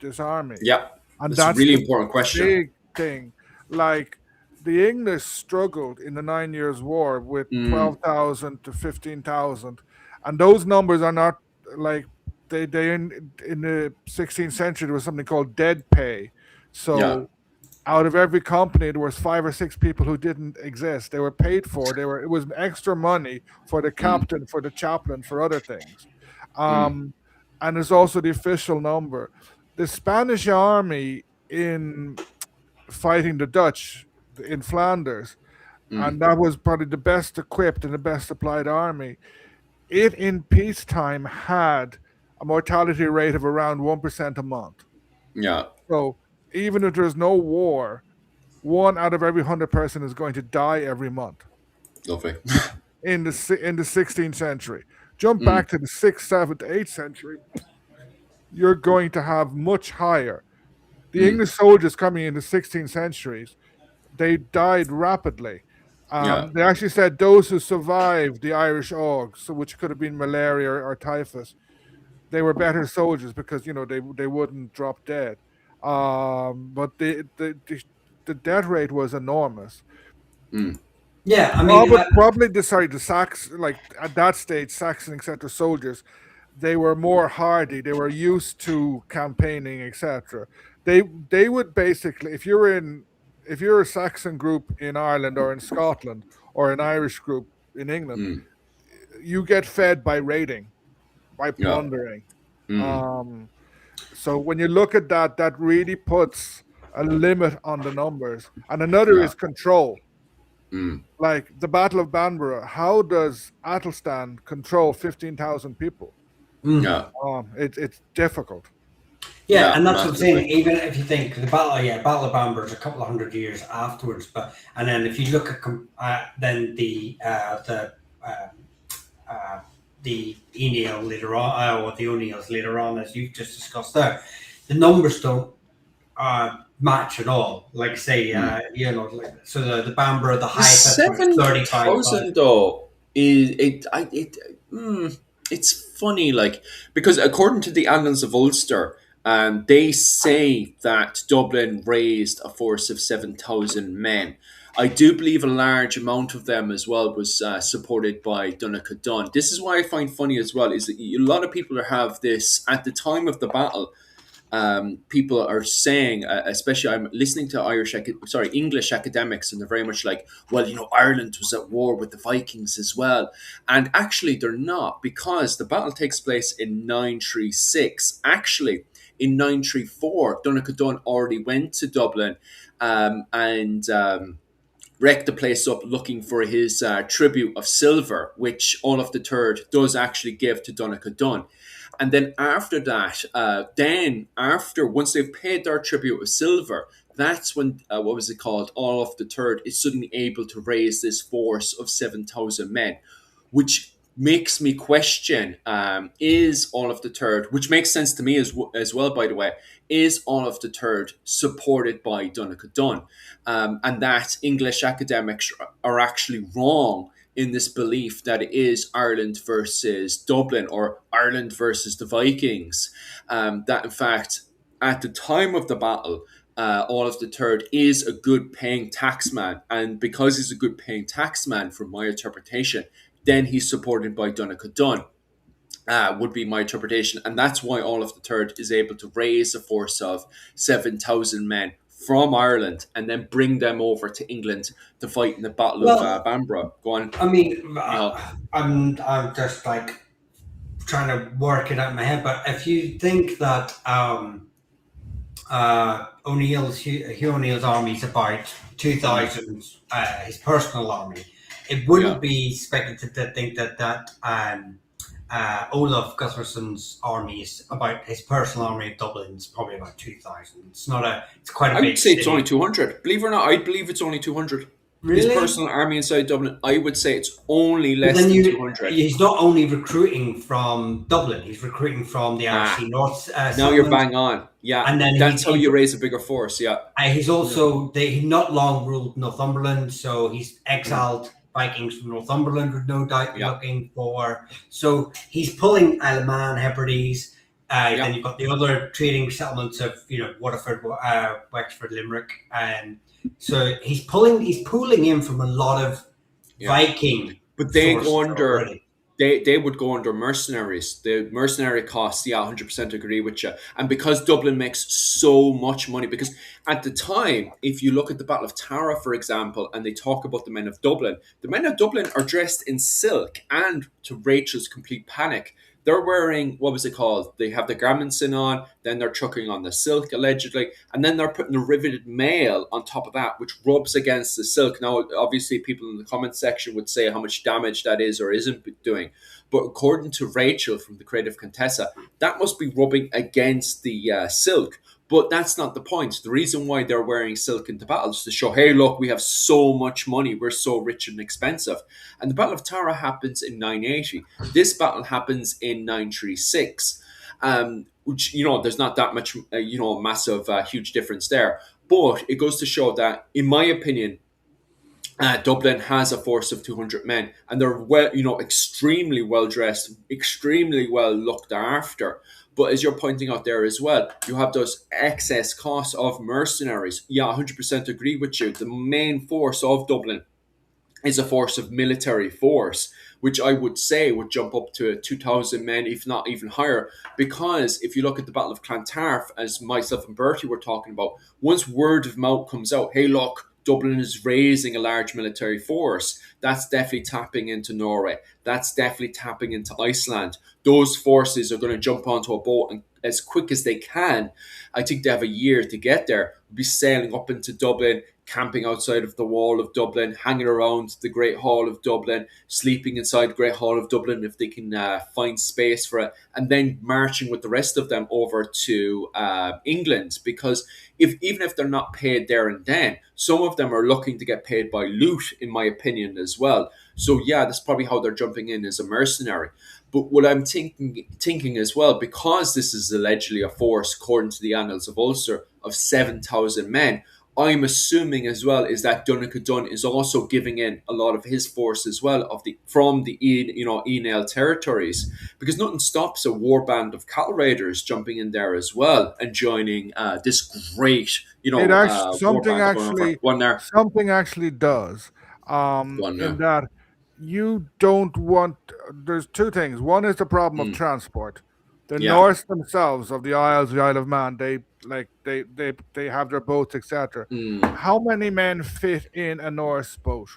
this army? Yeah, and that's a really important question. Big thing. Like the English struggled in the 9 Years' War with 12,000 to 15,000, and those numbers are not like they in the 16th century there was something called dead pay. So out of every company there was 5 or 6 people who didn't exist. They were paid for. It was extra money for the Mm, captain, for the chaplain, for other things. mm, Um, and there's also the official number. The Spanish army in fighting the Dutch in Flanders, mm. and that was probably the best equipped and the best supplied army. It in peacetime had a mortality rate of around 1% a month. Yeah, So even if there's no war, one out of every 100 person is going to die every month lovely. in the 16th century. Jump Mm, back to the 6th, 7th, 8th century, you're going to have much higher. The mm, English soldiers coming in the 16th centuries, they died rapidly. yeah, They actually said those who survived the Irish Ague, so which could have been malaria or typhus, they were better soldiers because they wouldn't drop dead. But the death rate was enormous. mm, Yeah, I mean, Probably decided the Sax, like at that stage, Saxon etc. soldiers, they were more hardy. They were used to campaigning, etc. They would basically, if you're a Saxon group in Ireland or in Scotland or an Irish group in England, mm, you get fed by raiding, by yeah, plundering. mm, Um, so when you look at that, that really puts a limit on the numbers. And another yeah, is control. mm, Like the Battle of Banborough, how does Athelstan control 15,000 people? mm, yeah, It's difficult. yeah, yeah, and that's what I'm massively. saying. Even if you think the Battle of Bamber is a couple of hundred years afterwards, but and then if you look at then uh, uh, the Enil later on, or the O'Neills later on, as you've just discussed there, the numbers don't match at all. Like say, Mm. so the Bamber, the The highest estimate is 35,000. 7,000 though is it's funny, like, because according to the Annals of Ulster, they say that Dublin raised a force of 7,000 men. I do believe a large amount of them as well was supported by Donegal. This is why I find funny as well is that a lot of people have this at the time of the battle. People are saying, especially I'm listening to English academics, and they're very much like, well, Ireland was at war with the Vikings as well, and actually they're not, because the battle takes place in 936. Actually, in 934, Donegal already went to Dublin, and wrecked the place up looking for his tribute of silver, which Olaf III does actually give to Donegal. And then after that, once they've paid their tribute of silver, that's when, what was it called? Olaf III is suddenly able to raise this force of 7,000 men, which makes me question, is Olaf III, which makes sense to me as well, by the way, is Olaf III supported by Donegal? And that English academics are actually wrong in this belief that it is Ireland versus Dublin or Ireland versus the Vikings. That in fact, at the time of the battle, Olaf III is a good paying taxman, and because he's a good paying taxman, from my interpretation, then he's supported by Donegal. Would be my interpretation, and that's why Olaf III is able to raise a force of 7,000 men from Ireland and then bring them over to England to fight in the Battle of Well, Bamborough. Go on, I mean, Michal. I'm just like trying to work it out in my head. But if you think that Hugh O'Neill's army is about two Mm, thousand, his personal army, it yeah. wouldn't be speculative to think that Olaf Guthrason's army is about his personal army of Dublin is probably about 2,000. It's not a. It's quite a I would big say it's only city. 200. Believe it or not, I believe it's only 200. His Really? personal army inside Dublin, I would say it's only But less then than you, 200. he's not only recruiting from Dublin, he's recruiting from the Ah, IRC North now you're settlement, bang on. Yeah, and then that's how you raise a bigger force. Yeah. he's also he not long ruled Northumberland, so he's Mm, exiled Vikings from Northumberland would no doubt be yeah. looking for. So he's pulling Isle of Man, Hebrides. Yeah. Then you've got the other trading settlements of Waterford, Wexford, Limerick, and so he's pulling in from a lot of Yeah. Viking But they go sources under already. they would go under mercenaries. The mercenary costs, yeah, 100% agree with you. And because Dublin makes so much money, because at the time, if you look at the Battle of Tara, for example, and they talk about the men of Dublin are dressed in silk, and to Rachel's complete panic, they're wearing, what was it called? They have the garments in on, then they're chucking on the silk allegedly, and then they're putting the riveted mail on top of that, which rubs against the silk. Now, obviously, people in the comment section would say how much damage that is or isn't doing. But according to Rachel from the Creative Contessa, that must be rubbing against the silk. But that's not the point. The reason why they're wearing silk into battle is to show, hey, look, we have so much money. We're so rich and expensive. And the Battle of Tara happens in 980. This battle happens in 936. Which, there's not that much, massive, huge difference there. But it goes to show that, in my opinion, Dublin has a force of 200 men, and they're extremely well dressed, extremely well looked after. But as you're pointing out there as well, you have those excess costs of mercenaries. Yeah, 100% agree with you. The main force of Dublin is a force of military force, which I would say would jump up to 2,000 men, if not even higher. Because if you look at the Battle of Clontarf, as myself and Bertie were talking about, once word of mouth comes out, hey, look, Dublin is raising a large military force, that's definitely tapping into Norway. That's definitely tapping into Iceland. Those forces are going to jump onto a boat and as quick as they can. I think they have a year to get there. Be sailing up into Dublin, camping outside of the wall of Dublin, hanging around the Great Hall of Dublin, sleeping inside the Great Hall of Dublin if they can find space for it, and then marching with the rest of them over to England. Because even if they're not paid there and then, some of them are looking to get paid by loot, in my opinion, as well. So yeah, that's probably how they're jumping in as a mercenary. But what I'm thinking as well, because this is allegedly a force, according to the Annals of Ulster, of 7,000 men, I'm assuming as well is that Donegal Dunn is also giving in a lot of his force as well from the Enel territories, because nothing stops a war band of cattle raiders jumping in there as well and joining this great It actually war band going over one there, something actually does. one In there. that you don't want. There's two things. One is the problem of Mm, transport. The yeah, Norse themselves of the Isles, the Isle of Man, they have their boats, etc. mm, How many men fit in a Norse boat?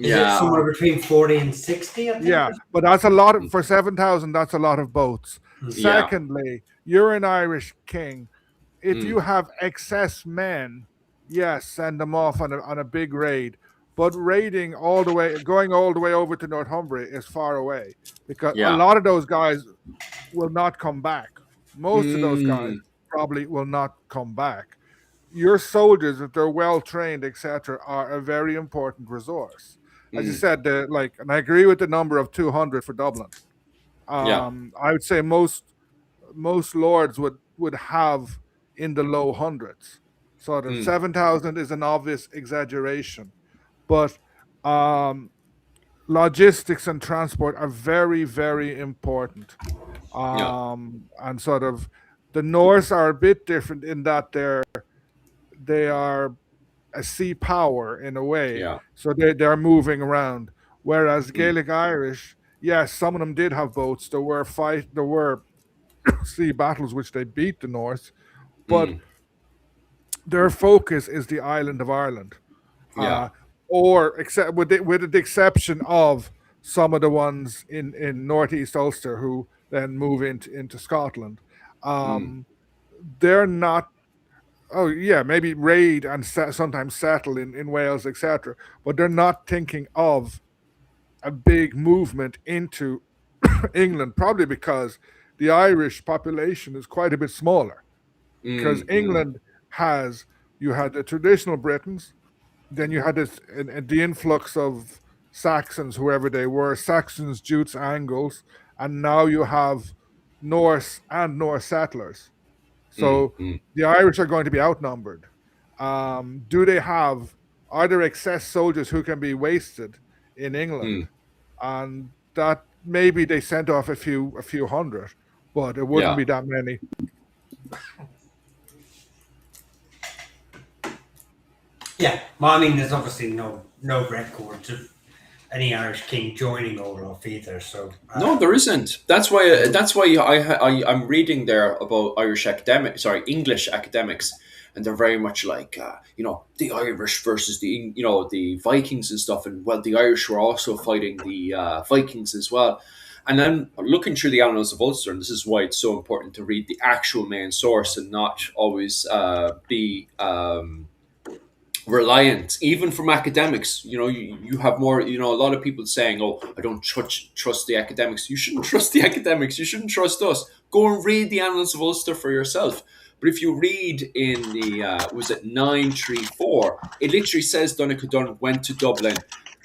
Is it yeah, somewhere between 40 and 60, I think? Yeah, but that's a lot for 7,000. That's a lot of boats. yeah, Secondly, you're an Irish king. If mm, you have excess men, yes, send them off on a big raid. But raiding all the way, going all the way over to Northumbria is far away because a yeah, lot of those guys will not come back. Most of those guys mm, probably will not come back. Your soldiers, if they're well trained, etc., are a very important resource. As you mm, said, and I agree with the number of 200 for Dublin. yeah, I would say most lords would have in the low hundreds. So the mm, 7,000 is an obvious exaggeration, but um, logistics and transport are very, very important. yeah, And sort of the Norse are a bit different in that they are a sea power in a way, yeah, so they're moving around. Whereas mm, Gaelic Irish, yes, some of them did have boats. There were sea battles which they beat the North, but mm, their focus is the island of Ireland, yeah, uh, or except with the exception of some of the ones in northeast Ulster who then move into Scotland. mm, Um, they're not. Oh yeah, maybe raid and sometimes settle in Wales, etc. But they're not thinking of a big movement into England, probably because the Irish population is quite a bit smaller. Because mm, mm, England has you had the traditional Britons, then you had the influx of Saxons, whoever they were, Saxons, Jutes, Angles, and now you have Norse and Norse settlers. mm, So mm, the Irish are going to be outnumbered. Do they have? Are there excess soldiers who can be wasted in England? mm, And that maybe they sent off a few hundred, but it wouldn't yeah, be that many. Yeah. Well, I mean, there's obviously no record of any Irish king joining Olaf either. So No, there isn't. That's why. That's why I'm reading there about Irish academics. Sorry, English academics, and they're very much like the Irish versus the Vikings and stuff. And well, the Irish were also fighting the Vikings as well. And then looking through the annals of Ulster, and this is why it's so important to read the actual main source and not always be reliant, even from academics. You have more, a lot of people saying, oh, I don't trust the academics. You shouldn't trust the academics. You shouldn't trust us. Go and read the Annals of Ulster for yourself. But if you read in the, was it 934, it literally says Donegal went to Dublin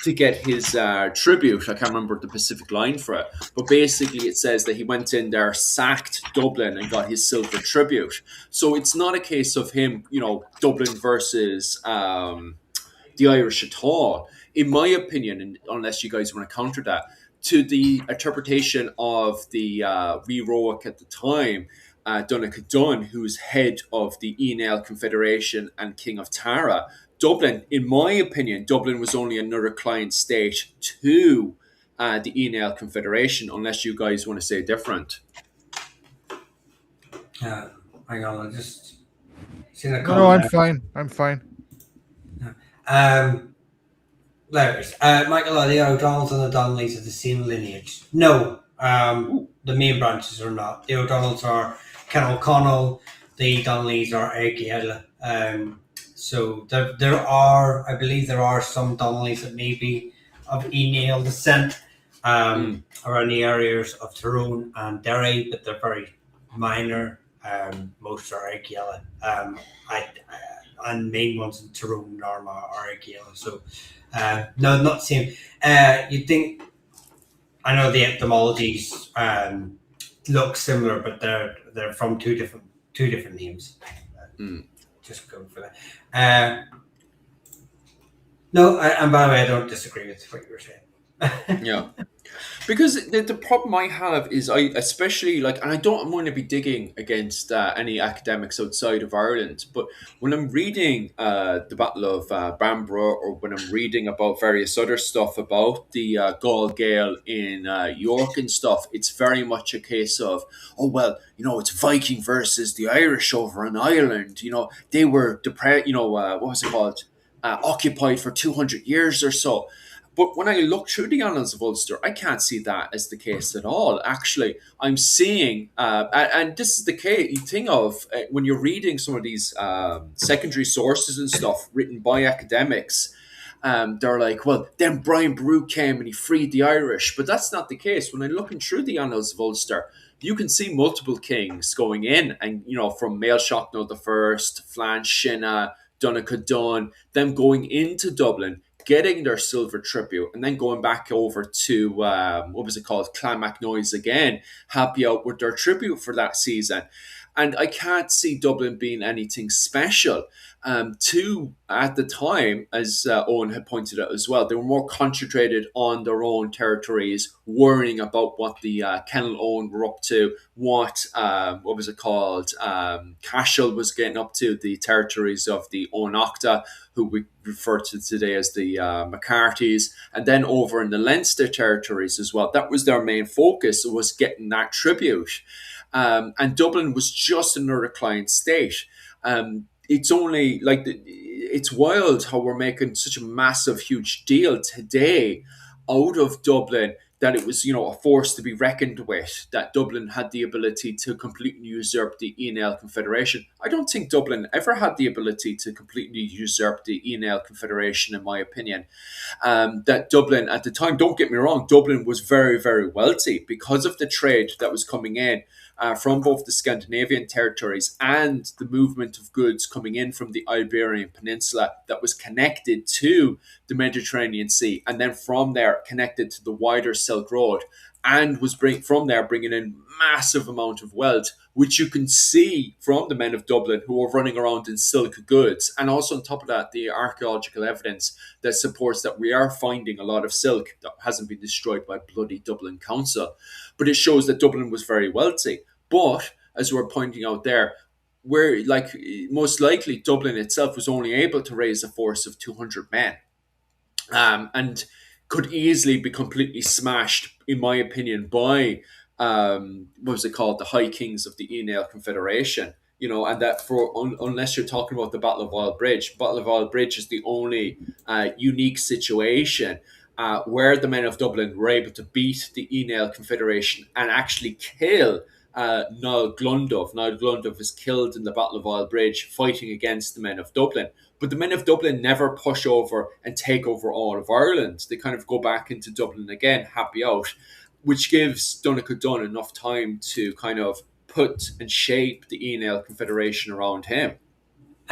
to get his tribute. I can't remember the specific line for it, but basically it says that he went in there, sacked Dublin, and got his silver tribute. So it's not a case of him, Dublin versus the Irish at all, in my opinion, and unless you guys want to counter that, to the interpretation of the Reroic at the time, Donegal Dunn, who's head of the Enel Confederation and King of Tara. Dublin, in my opinion, Dublin was only another client state to the Enel Confederation, unless you guys want to say different. hang on, I just seen a No, no, I'm comment. fine. I'm fine. There's Michael, are the O'Donnells and the Donnellys of the same lineage? No, the main branches are not. The O'Donnells are Ken O'Connell, the Donnellys are Aigiela. So there are, I believe there are some Donnellys that may be of Enale descent around the areas of Tyrone and Derry, but they're very minor. Most are Aigiela. And main ones in Tyrone, Norma, are Aigiela. So no, not the same. You'd think, I know the etymologies look similar, but they're from two different names. Just go for that. No, and by the way, I don't disagree with what you were saying. Yeah. Because the problem I have is I especially like, and I don't want to be digging against any academics outside of Ireland, but when I'm reading the Battle of Bamborough, or when I'm reading about various other stuff about the Gall Gael in York and stuff, it's very much a case of, oh well, it's Viking versus the Irish over in Ireland. They were depressed. What was it called? Occupied for 200 years or so. But when I look through the annals of Ulster, I can't see that as the case at all. Actually, I'm seeing, and this is the thing of when you're reading some of these secondary sources and stuff written by academics, they're like, well, then Brian Boru came and he freed the Irish. But that's not the case. When I'm looking through the annals of Ulster, you can see multiple kings going in, and from Mael Shocknall the First, Flan Shinna, Donegal Dunn, them going into Dublin, getting their silver tribute, and then going back over to what was it called, Clonmacnoise again, happy out with their tribute for that season. And I can't see Dublin being anything special. At the time, as Owen had pointed out as well, they were more concentrated on their own territories, worrying about what the Kennel Owen were up to, what was it called, Cashel was getting up to, the territories of the Oenachta, who we refer to today as the McCartys, and then over in the Leinster territories as well. That was their main focus, was getting that tribute. And Dublin was just another client state. It's only like it's wild how we're making such a massive, huge deal today out of Dublin, that it was, a force to be reckoned with, that Dublin had the ability to completely usurp the Enel Confederation. I don't think Dublin ever had the ability to completely usurp the Enel Confederation, in my opinion. That Dublin at the time, don't get me wrong, Dublin was very, very wealthy because of the trade that was coming in from both the Scandinavian territories and the movement of goods coming in from the Iberian Peninsula that was connected to the Mediterranean Sea, and then from there connected to the wider Silk Road, and was from there bringing in massive amount of wealth, which you can see from the men of Dublin who are running around in silk goods. And also on top of that, the archaeological evidence that supports that we are finding a lot of silk that hasn't been destroyed by bloody Dublin Council. But it shows that Dublin was very wealthy. But as we're pointing out there, where like most likely Dublin itself was only able to raise a force of 200 men. And could easily be completely smashed, in my opinion, by what was it called, the High Kings of the Enale Confederation. And that unless you're talking about the Battle of Oil Bridge, Battle of Oil Bridge is the only unique situation where the men of Dublin were able to beat the Enale Confederation and actually kill Niall Glundov. Niall Glundov is killed in the Battle of Oil Bridge fighting against the men of Dublin. But the men of Dublin never push over and take over all of Ireland. They kind of go back into Dublin again, happy out, which gives Donegal Dunn enough time to kind of put and shape the Enale Confederation around him.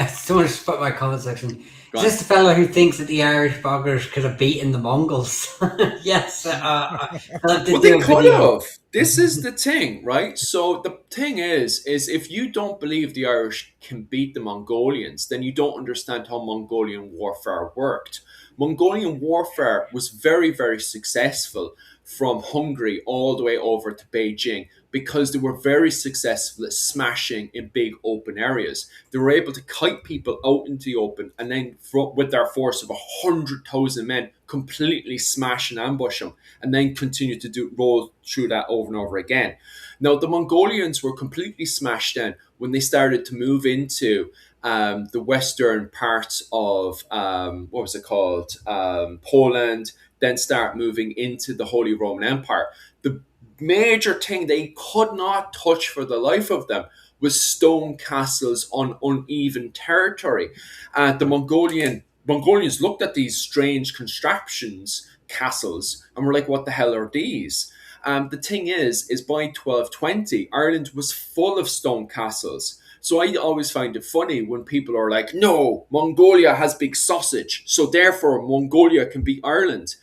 Someone just put my comment section. Go Is on. this the fellow who thinks that the Irish boggers could have beaten the Mongols? Yes. Philip did Well, do they a could video. have. This is the thing, right? So the thing is if you don't believe the Irish can beat the Mongolians, then you don't understand how Mongolian warfare worked. Mongolian warfare was very, very successful from Hungary all the way over to Beijing because they were very successful at smashing in big open areas. They were able to kite people out into the open and then, with their force of 100,000 men, completely smash and ambush them, and then continue to roll through that over and over again. Now, the Mongolians were completely smashed in when they started to move into the western parts of, what was it called, Poland, then start moving into the Holy Roman Empire. The major thing they could not touch for the life of them was stone castles on uneven territory. The Mongolians looked at these strange constructions, castles, and were like, what the hell are these? The thing is by 1220, Ireland was full of stone castles. So I always find it funny when people are like, no, Mongolia has big sausage, so therefore Mongolia can beat Ireland.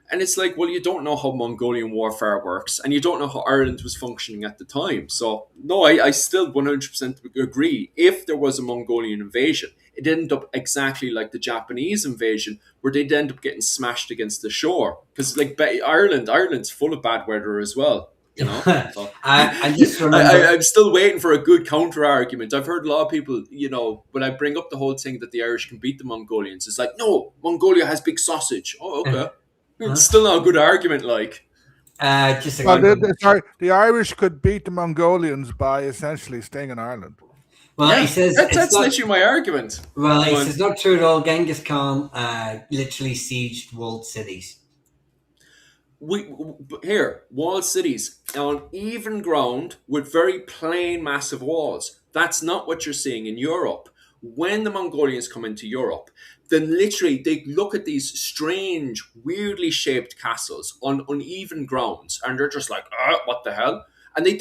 And it's like, well, you don't know how Mongolian warfare works, and you don't know how Ireland was functioning at the time. So, no, I still 100% agree. If there was a Mongolian invasion, it ended up exactly like the Japanese invasion, where they'd end up getting smashed against the shore. Because, like, Ireland's full of bad weather as well. So I just remember. I'm still waiting for a good counter argument. I've heard a lot of people, when I bring up the whole thing that the Irish can beat the Mongolians, it's like, no, Mongolia has big sausage. Oh, okay. It's still not a good argument, like. Just a Well, quick one. the Irish could beat the Mongolians by essentially staying in Ireland. Well, he Yeah, says it's that's not. literally my argument. Well, he Go on. says not true at all. Genghis Khan literally sieged walled cities. Here, walled cities on even ground with very plain, massive walls. That's not what you're seeing in Europe. When the Mongolians come into Europe, then literally they look at these strange, weirdly shaped castles on uneven grounds, and they're just like, what the hell? And they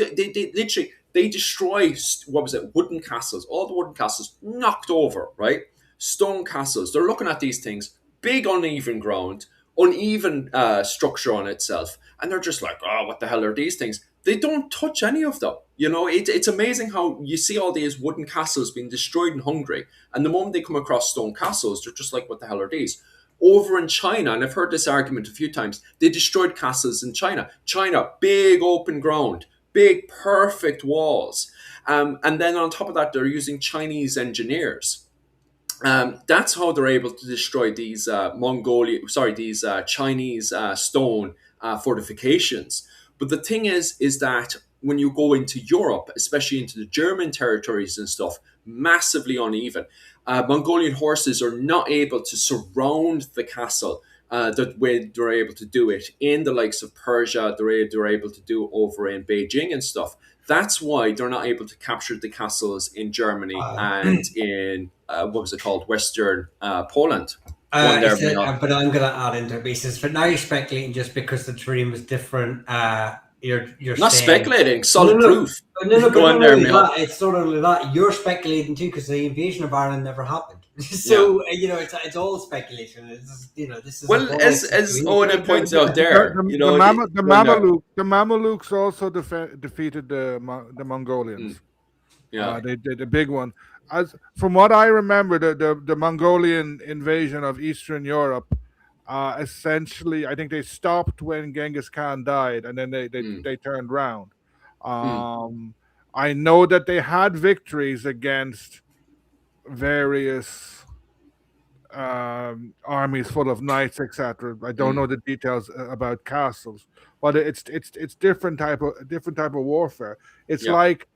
literally they destroy, what was it, wooden castles. All the wooden castles knocked over, right? Stone castles. They're looking at these things, big uneven ground, uneven structure on itself, and they're just like, what the hell are these things? They don't touch any of them. It's amazing how you see all these wooden castles being destroyed in Hungary, and the moment they come across stone castles, they're just like, what the hell are these? Over in China, and I've heard this argument a few times, they destroyed castles in China. China, big open ground, big perfect walls, and then on top of that, they're using Chinese engineers. That's how they're able to destroy these these Chinese stone fortifications. But the thing is that when you go into Europe, especially into the German territories and stuff, massively uneven. Mongolian horses are not able to surround the castle the way they're able to do it in the likes of Persia. They're able to do over in Beijing and stuff. That's why they're not able to capture the castles in Germany Uh, and in what was it called, Western Poland. Go on he there, said, Mia. but I'm going to add into it. But he says, but now you're speculating just because the terrain was different. You're Not saying speculating, no, solid no, proof. but Go on not there, only Mia. that. It's not only that. You're speculating too because the invasion of Ireland never happened. Yeah. So it's all speculation. This is a Well, void as situation. Owen points out there, go on there. The Mamelukes also defeated the Mongolians. Yeah. They did a big one. As from what I remember, the Mongolian invasion of Eastern Europe, essentially, I think they stopped when Genghis Khan died, and then Mm, they turned round. mm, Um, I know that they had victories against various armies full of knights, etc. I don't Mm. know the details about castles, but it's different type of warfare. It's Yeah. like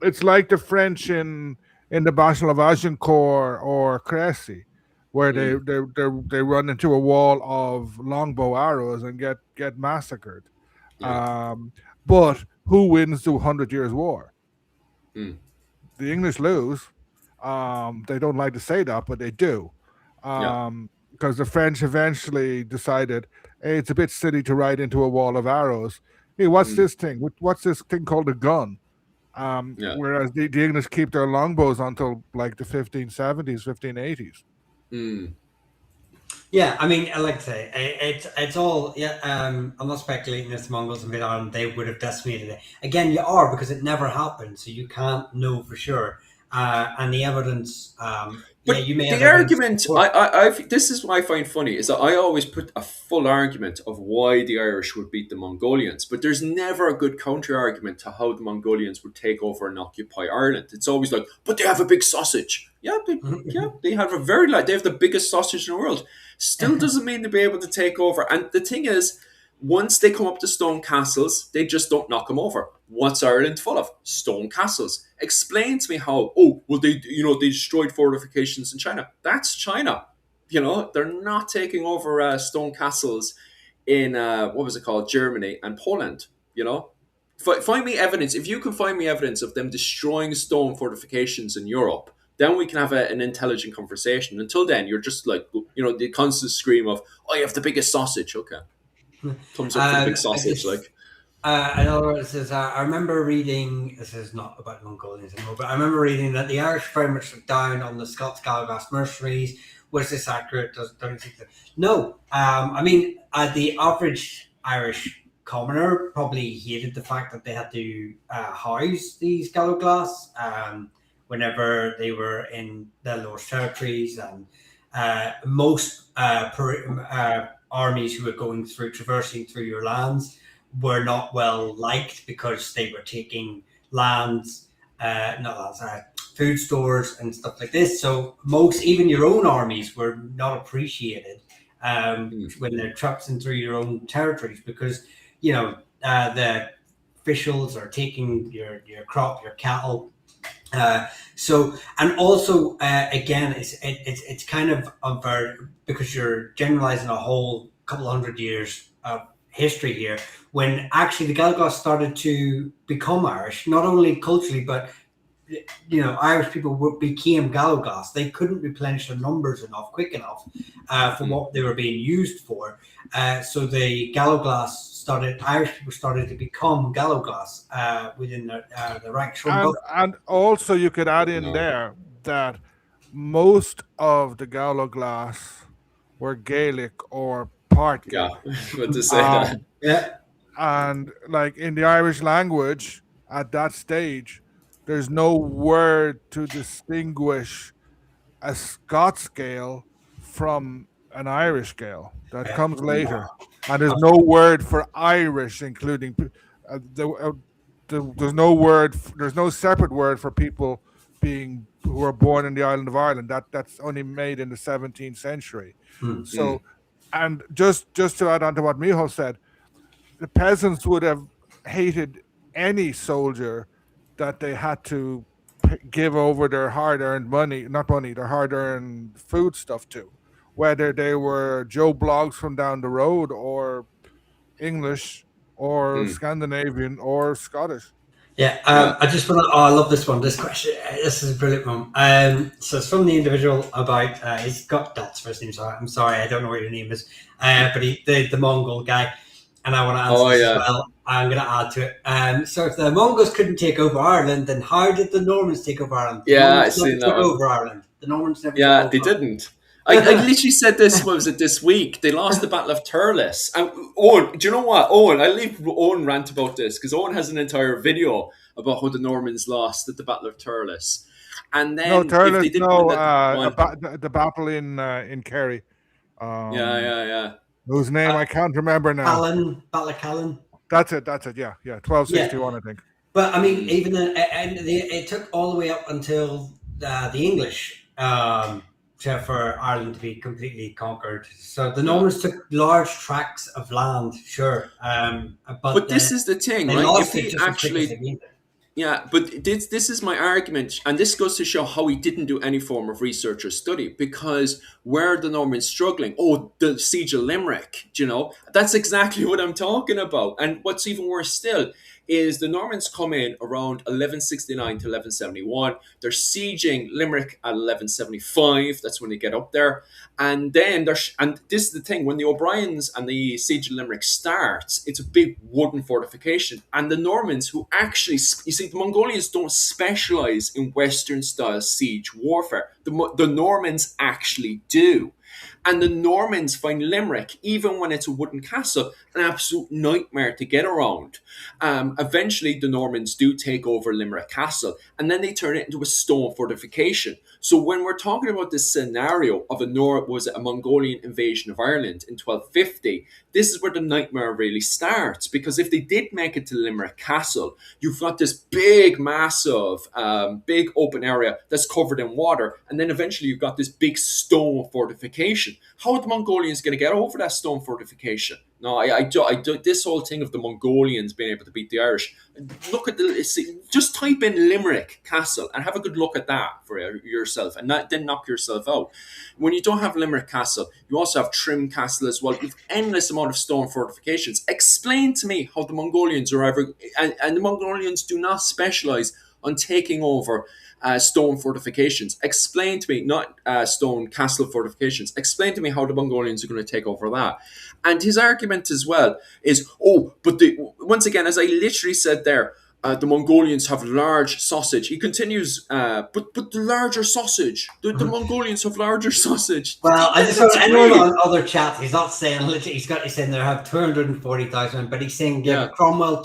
it's like the French in the Battle of Agincourt or Crécy, where Mm. they run into a wall of longbow arrows and get massacred. Yeah. Um, but who wins the Hundred Years' War? Mm. The English lose. They don't like to say that, but they do. Yeah. Because the French eventually decided, hey, it's a bit silly to ride into a wall of arrows. Hey, what's Mm. this thing? What's this thing called a gun? Yeah. Whereas the English keep their longbows until like the 1570s, 1580s. Mm. Yeah, I mean, like I say, it's all. Yeah, I'm not speculating if the Mongols invaded Ireland, they would have decimated it. Again, you are because it never happened, so you can't know for sure. And the evidence, yeah, But you may have the evidence to argument, support. this is what I find funny, is that I always put a full argument of why the Irish would beat the Mongolians, but there's never a good counter argument to how the Mongolians would take over and occupy Ireland. It's always like, but they have a big sausage. Yeah, they have a they have the biggest sausage in the world. Still doesn't mean they'll be able to take over. And the thing is, once they come up to stone castles, they just don't knock them over. What's Ireland full of? Stone castles. Explain to me how. Oh, well, they destroyed fortifications in China. That's China. They're not taking over stone castles in what was it called, Germany and Poland. Find me evidence. If you can find me evidence of them destroying stone fortifications in Europe, then we can have an intelligent conversation. Until then, you're just like, the constant scream of, "I have the biggest sausage." Okay, thumbs up for the big I sausage, just like. another one says, I remember reading, this is not about Mongolians anymore, but I remember reading that the Irish very much looked down on the Scots Gallagher mercenaries. Was this accurate? Don't you think that? No. I mean, the average Irish commoner probably hated the fact that they had to house these Gallaglas whenever they were in the Lord's territories, and most armies who were traversing through your lands were not well liked because they were taking lands, not lands, food stores and stuff like this. So even your own armies were not appreciated Mm. when they're traipsing through your own territories, because the officials are taking your crop, your cattle. And also again, it's kind of unfair because you're generalizing a whole couple hundred years of history here, when actually the Galgos started to become Irish, not only culturally, but Irish people became Galgos. They couldn't replenish their numbers quick enough for what they were being used for. So the Irish people started to become Galgos within the ranks from both. And also you could add Oh, in no. there that most of the Galloglass were Gaelic or part Yeah, Gaelic. but to say that. Um, Yeah. and like in the Irish language at that stage, there's no word to distinguish a Scots Gael from an Irish Gael. That Yeah. comes later, and there's no word for Irish, including there's no word. There's no separate word for people who were born in the island of Ireland. That's only made in the 17th century. Hmm. So, and just to add on to what Miho said, the peasants would have hated any soldier that they had to give over their hard-earned money, not money, their hard-earned food stuff to, whether they were Joe Bloggs from down the road or English or Mm. Scandinavian or Scottish. Yeah, Yeah. I just want to. Oh, I love this one. This question. This is a brilliant one. So it's from the individual about. He's got dots for his name. So I'm sorry, I don't know what your name is. But the Mongol guy, and I want to answer Oh, this as yeah. well. I'm going to add to it. So if the Mongols couldn't take over Ireland, then how did the Normans take over Ireland? The Yeah, I Normans never seen that took one. over Ireland. The Normans never took Yeah, they over didn't. I literally said this, what was it, this week? They lost the Battle of Turles. And Owen, do you know what? I leave Owen rant about this because Owen has an entire video about how the Normans lost at the Battle of Turles. And No, then if Turles, they didn't win no, that one, the battle in Kerry, yeah, um, yeah, yeah. whose name I can't remember now. Battle of Callan. That's it. Yeah, yeah. Yeah. 1261, I think. But I mean, even it took all the way up until the English for Ireland to be completely conquered. So the Normans took large tracts of land, sure, But this is the thing, they right? If lost it he just as quick as they actually, gained it. yeah, but this is my argument, and this goes to show how he didn't do any form of research or study. Because where are the Normans struggling? Oh, the siege of Limerick. Do you know, that's exactly what I'm talking about. And what's even worse still is the Normans come in around 1169 to 1171. They're sieging Limerick at 1175. That's when they get up there. And then there's, and this is the thing, when the O'Briens and the siege of Limerick starts, it's a big wooden fortification. And the Normans, who actually, you see, the Mongolians don't specialize in Western style siege warfare. The Normans actually do. And the Normans find Limerick, even when it's a wooden castle, an absolute nightmare to get around. Eventually, the Normans do take over Limerick Castle, and then they turn it into a stone fortification. So when we're talking about this scenario of a Mongolian invasion of Ireland in 1250, this is where the nightmare really starts. Because if they did make it to Limerick Castle, you've got this big, massive, big open area that's covered in water, and then eventually you've got this big stone fortification. How are the Mongolians going to get over that stone fortification? No, I do this whole thing of the Mongolians being able to beat the Irish. Look at just type in Limerick Castle and have a good look at that for yourself, and then knock yourself out. When you don't have Limerick Castle, you also have Trim Castle as well. You've endless amount of stone fortifications. Explain to me how the Mongolians are ever, and the Mongolians do not specialize on taking over stone fortifications. Explain to me, not stone castle fortifications. Explain to me how the Mongolians are going to take over that. And his argument as well is, oh, but once again, as I literally said there, the Mongolians have large sausage. He continues, but the larger sausage. The Mongolians have larger sausage. Well, I just want anyone on other chats. He's not saying literally. He's saying they have 240,000, but he's saying Cromwell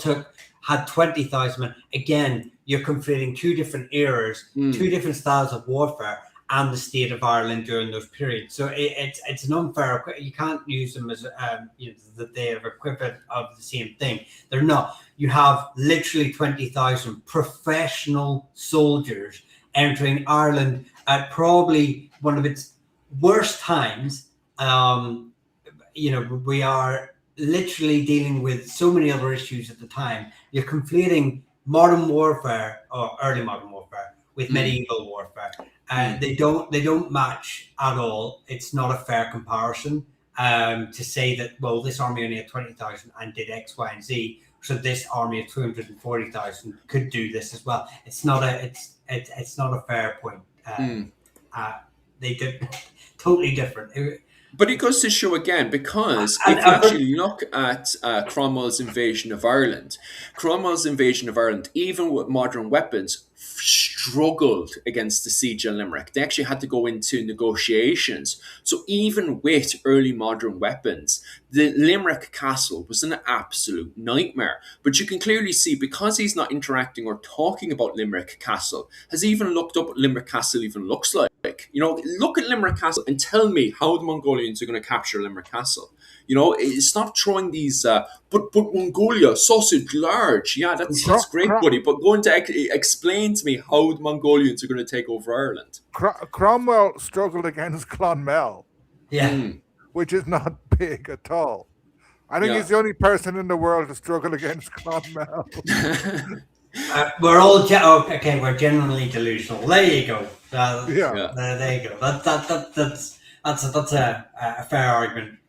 had 20,000. Again, you're conflating two different eras, two different styles of warfare, and the state of Ireland during those periods. So it's an unfair. You can't use them as that they are equivalent of the same thing. They're not. You have literally 20,000 professional soldiers entering Ireland at probably one of its worst times. We are literally dealing with so many other issues at the time. You're conflating modern warfare or early modern warfare with medieval warfare. They don't match at all. It's not a fair comparison to say that, well, this army only had 20,000 and did X, Y, and Z, so this army of 240,000 could do this as well. It's not a fair point. They did totally different. But it goes to show again, because if you actually look at Cromwell's invasion of Ireland, even with modern weapons, struggled against the siege of Limerick. They actually had to go into negotiations. So even with early modern weapons, the Limerick castle was an absolute nightmare. But you can clearly see, because he's not interacting or talking about Limerick Castle, has even looked up what Limerick Castle even looks like. Look at Limerick Castle and tell me how the Mongolians are going to capture Limerick Castle. Stop throwing these, but Mongolia, sausage large. Yeah, that's great, buddy. But going to explain to me how the Mongolians are going to take over Ireland. Cromwell struggled against Clonmel. Yeah. Which is not big at all. I think he's the only person in the world to struggle against Clonmel. We're all we're genuinely delusional. There you go. There you go. That's a fair argument.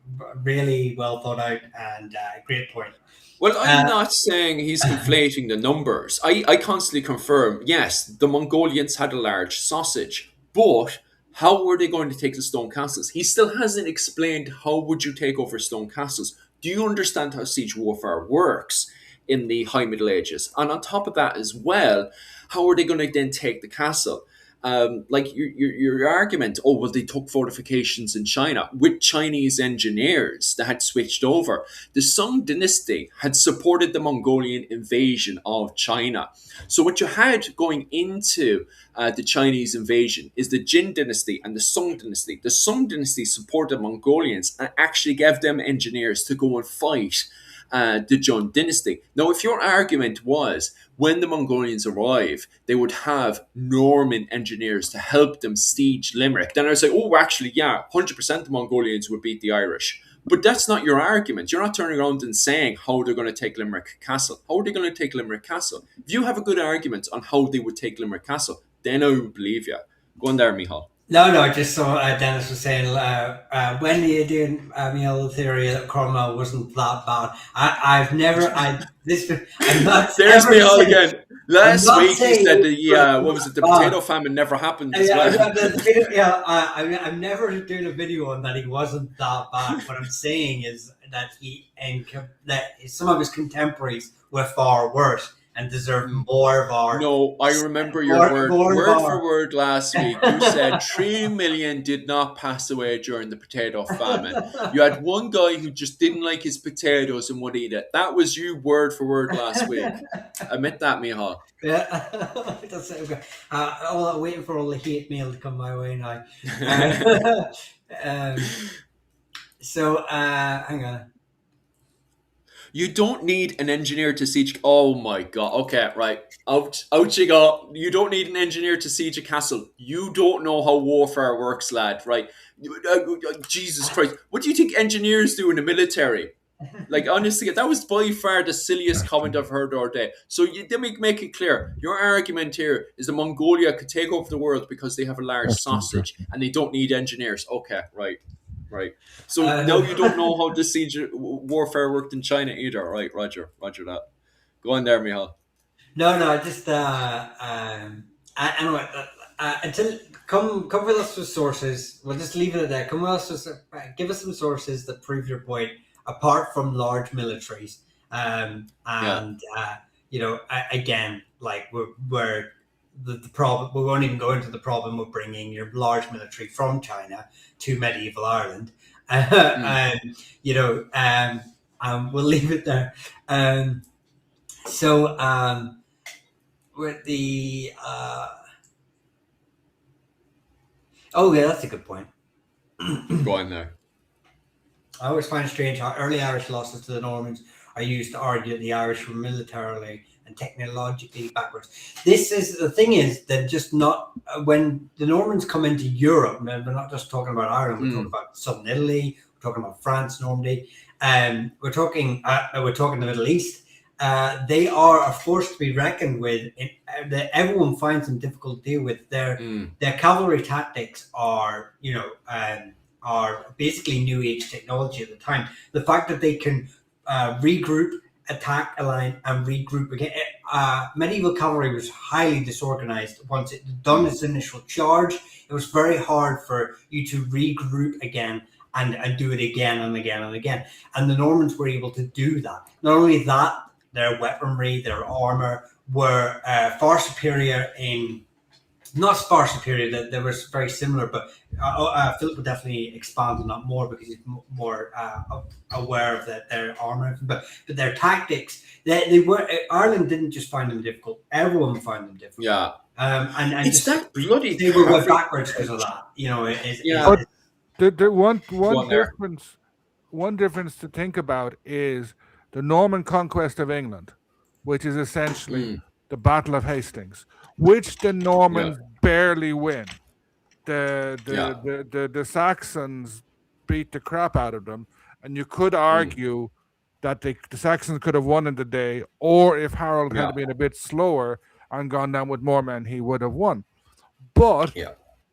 Really well thought out and great point. Well, I'm not saying he's conflating the numbers. I constantly confirm, yes, the Mongolians had a large sausage, but how were they going to take the stone castles? He still hasn't explained how would you take over stone castles. Do you understand how siege warfare works in the High Middle Ages? And on top of that as well, how are they going to then take the castle? Like your argument, they took fortifications in China with Chinese engineers that had switched over. The Song dynasty had supported the Mongolian invasion of China. So what you had going into the Chinese invasion is the Jin dynasty and the Song dynasty. The Song dynasty supported Mongolians and actually gave them engineers to go and fight the Jun dynasty. Now, if your argument was when the Mongolians arrive, they would have Norman engineers to help them siege Limerick, then I would say, oh, actually, yeah, 100% the Mongolians would beat the Irish. But that's not your argument. You're not turning around and saying how they're going to take Limerick Castle. How are they going to take Limerick Castle? If you have a good argument on how they would take Limerick Castle, then I would believe you. Go on there, Michal. No, just so Dennis was saying, when you doing the theory that Cromwell wasn't that bad, I'm not. There's Michal saying, again. Last week he said the what was it? The potato famine never happened as well. I'm never doing a video on that he wasn't that bad. What I'm saying is that that some of his contemporaries were far worse and deserve more of our. No, I remember your word for word last week. You said 3 million did not pass away during the potato famine. You had one guy who just didn't like his potatoes and would eat it. That was you word for word last week. Admit that, Michal. Yeah, that's it. I'm waiting for all the hate mail to come my way now. So hang on. You don't need an engineer to siege. Oh my god. Okay, right. Out you go. You don't need an engineer to siege a castle. You don't know how warfare works, lad. Right? Jesus Christ. What do you think engineers do in the military? Like, honestly, that was by far the silliest comment I've heard all day. So let me make it clear. Your argument here is that Mongolia could take over the world because they have a large sausage and they don't need engineers. Okay, right. So now you don't know how the siege warfare worked in China either, right? Roger that. Go on there, Michal. No, just anyway. Until come with us with sources. We'll just leave it at that. Come with us with, give us some sources that prove your point. Apart from large militaries, again, like we're the problem. We won't even go into the problem of bringing your large military from China to medieval Ireland. We'll leave it there. With the that's a good point. Go on there. I always find it strange how early Irish losses to the Normans are used to argue that the Irish were militarily and technologically backwards. The thing is that just not when the Normans come into Europe, and we're not just talking about Ireland, we're talking about southern Italy, we're talking about France, Normandy, we're talking the Middle East. They are a force to be reckoned with. Everyone finds them difficult to deal with. Their cavalry tactics are basically new age technology at the time. The fact that they can regroup, attack a line, and regroup again. Medieval cavalry was highly disorganized. Once it had done its initial charge, it was very hard for you to regroup again and do it again and again and again. And the Normans were able to do that. Not only that, their weaponry, their armor were far superior in. Not far superior, that they were very similar, but Philip would definitely expand on that more because he's more aware of their armor. But their tactics, they were. Ireland didn't just find them difficult; everyone found them difficult. Yeah, and it's just, that bloody. They were backwards because of that. But one difference to think about is the Norman conquest of England, which is essentially the Battle of Hastings, which the Normans barely win. The Saxons beat the crap out of them, and you could argue that the Saxons could have won in the day, or if Harold had been a bit slower and gone down with more men, he would have won. But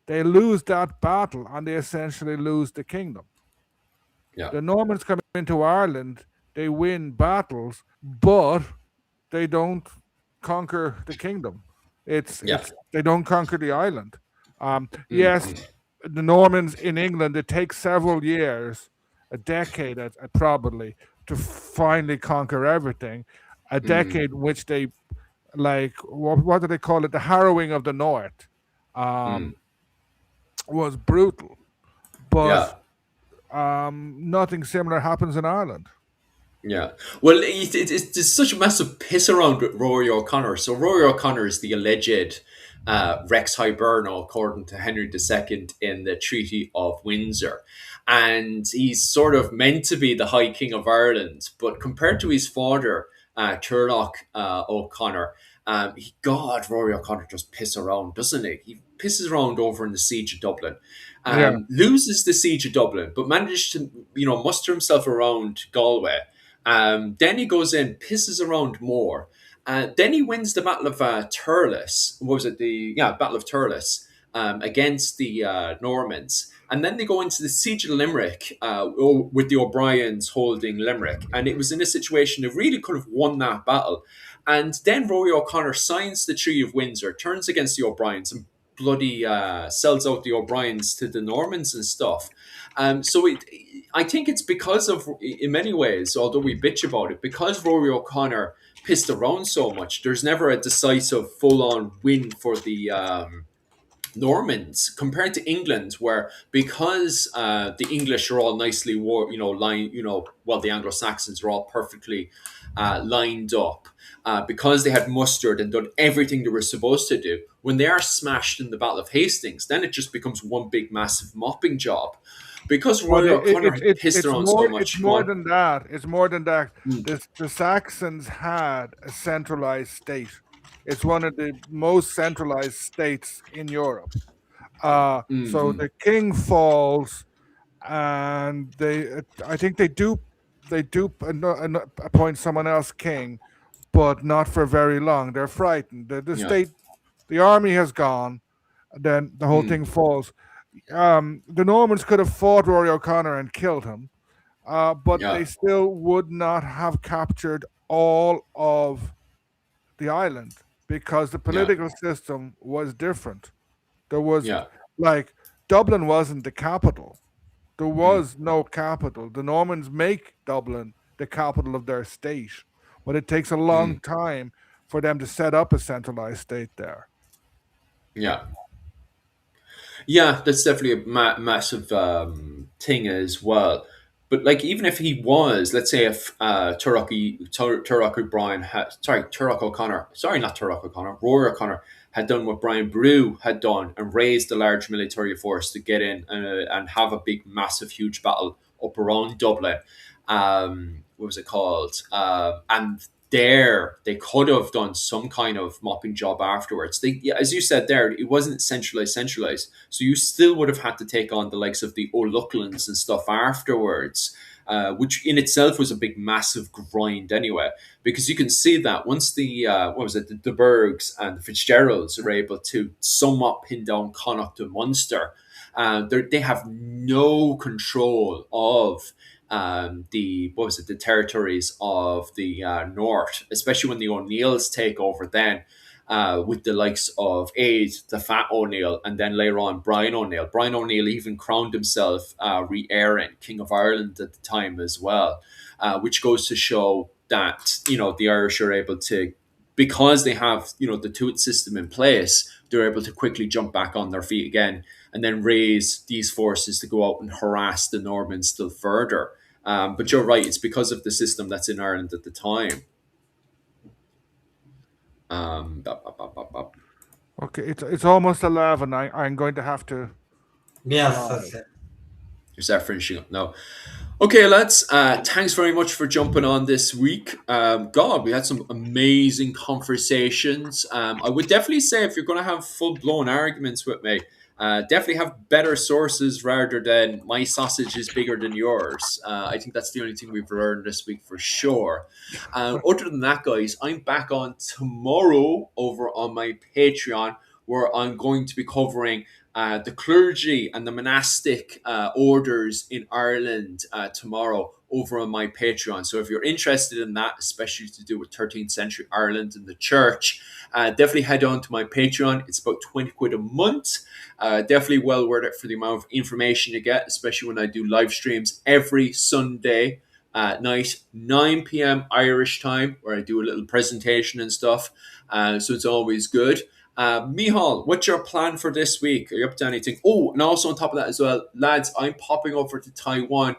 they lose that battle, and they essentially lose the kingdom. The Normans come into Ireland, they win battles, but they don't conquer the kingdom. It's they don't conquer the island. Yes, the Normans in England, it takes several years, a decade probably, to finally conquer everything. A decade in which they, like, what do they call it? The harrowing of the North was brutal. But nothing similar happens in Ireland. Yeah. Well, it's such a massive piss around with Rory O'Connor. So Rory O'Connor is the alleged Rex Hiberno, according to Henry II in the Treaty of Windsor. and he's sort of meant to be the High King of Ireland. But compared to his father, Turlough O'Connor, God, Rory O'Connor just pisses around, doesn't he? He pisses around over in the siege of Dublin, Yeah, loses the siege of Dublin, but managed to muster himself around Galway. Then he goes in, pisses around more. Then he wins the Battle of Turles. What was it? Battle of Turles against the Normans. And then they go into the siege of Limerick with the O'Briens holding Limerick. And it was in a situation they really could have won that battle. And then Rory O'Connor signs the Treaty of Windsor, turns against the O'Briens, and bloody sells out the O'Briens to the Normans and stuff. I think it's because of, in many ways, although we bitch about it, because Rory O'Connor pissed around so much, there's never a decisive full-on win for the Normans compared to England, where because the English are all nicely the Anglo Saxons are all perfectly lined up, because they had mustered and done everything they were supposed to do. When they are smashed in the Battle of Hastings, then it just becomes one big massive mopping job. Because well, Roy O'Connor had pissed around so it's much, go more on. than that. It's more than that. Mm, The Saxons had a centralized state. It's one of the most centralized states in Europe. So mm, the king falls, and I think they do appoint someone else king, but not for very long. They're frightened. yeah, The army has gone. Then the whole mm, thing falls. The Normans could have fought Rory O'Connor and killed him, but yeah, they still would not have captured all of the island because the yeah, political system was different. There was, yeah, like, Dublin wasn't the capital. There mm, was no capital. The Normans make Dublin the capital of their state, but it takes a long mm, time for them to set up a centralized state there. yeah. Yeah, that's definitely a massive thing as well. But like, even if he was, let's say, if Turlough O'Brien Turlough O'Connor, sorry, not Turlough O'Connor, Rory O'Connor had done what Brian Brew had done and raised a large military force to get in and have a big, massive, huge battle up around Dublin. What was it called? And there they could have done some kind of mopping job afterwards. Yeah, as you said there, it wasn't centralized. So you still would have had to take on the likes of the O'Loughlin's and stuff afterwards, which in itself was a big, massive grind anyway. Because you can see that once the Bergs and the Fitzgeralds are able to somewhat pin down Connacht and Munster, they have no control of the territories of the north, especially when the O'Neills take over then. With the likes of Aid, the Fat O'Neill, and then later on Brian O'Neill. Brian O'Neill even crowned himself Re-Éireann, King of Ireland at the time as well, which goes to show that the Irish are able to, because they have the Toot system in place, they're able to quickly jump back on their feet again and then raise these forces to go out and harass the Normans still further. But you're right; it's because of the system that's in Ireland at the time. Bop, bop, bop, bop, bop. Okay, it's almost 11. I'm going to have to Yes, fly. that's it. Is that finishing up now? Okay, lads. Thanks very much for jumping on this week. God, we had some amazing conversations. I would definitely say if you're going to have full blown arguments with me, definitely have better sources rather than my sausage is bigger than yours. I think that's the only thing we've learned this week for sure. Other than that, guys, I'm back on tomorrow over on my Patreon where I'm going to be covering the clergy and the monastic orders in Ireland tomorrow over on my Patreon. So if you're interested in that, especially to do with 13th century Ireland and the church, definitely head on to my Patreon. It's about 20 quid a month. Definitely well worth it for the amount of information you get, especially when I do live streams every Sunday at night, 9 p.m. Irish time, where I do a little presentation and stuff. So it's always good. Mihal, what's your plan for this week? Are you up to anything? Oh, and also on top of that as well, lads, I'm popping over to Taiwan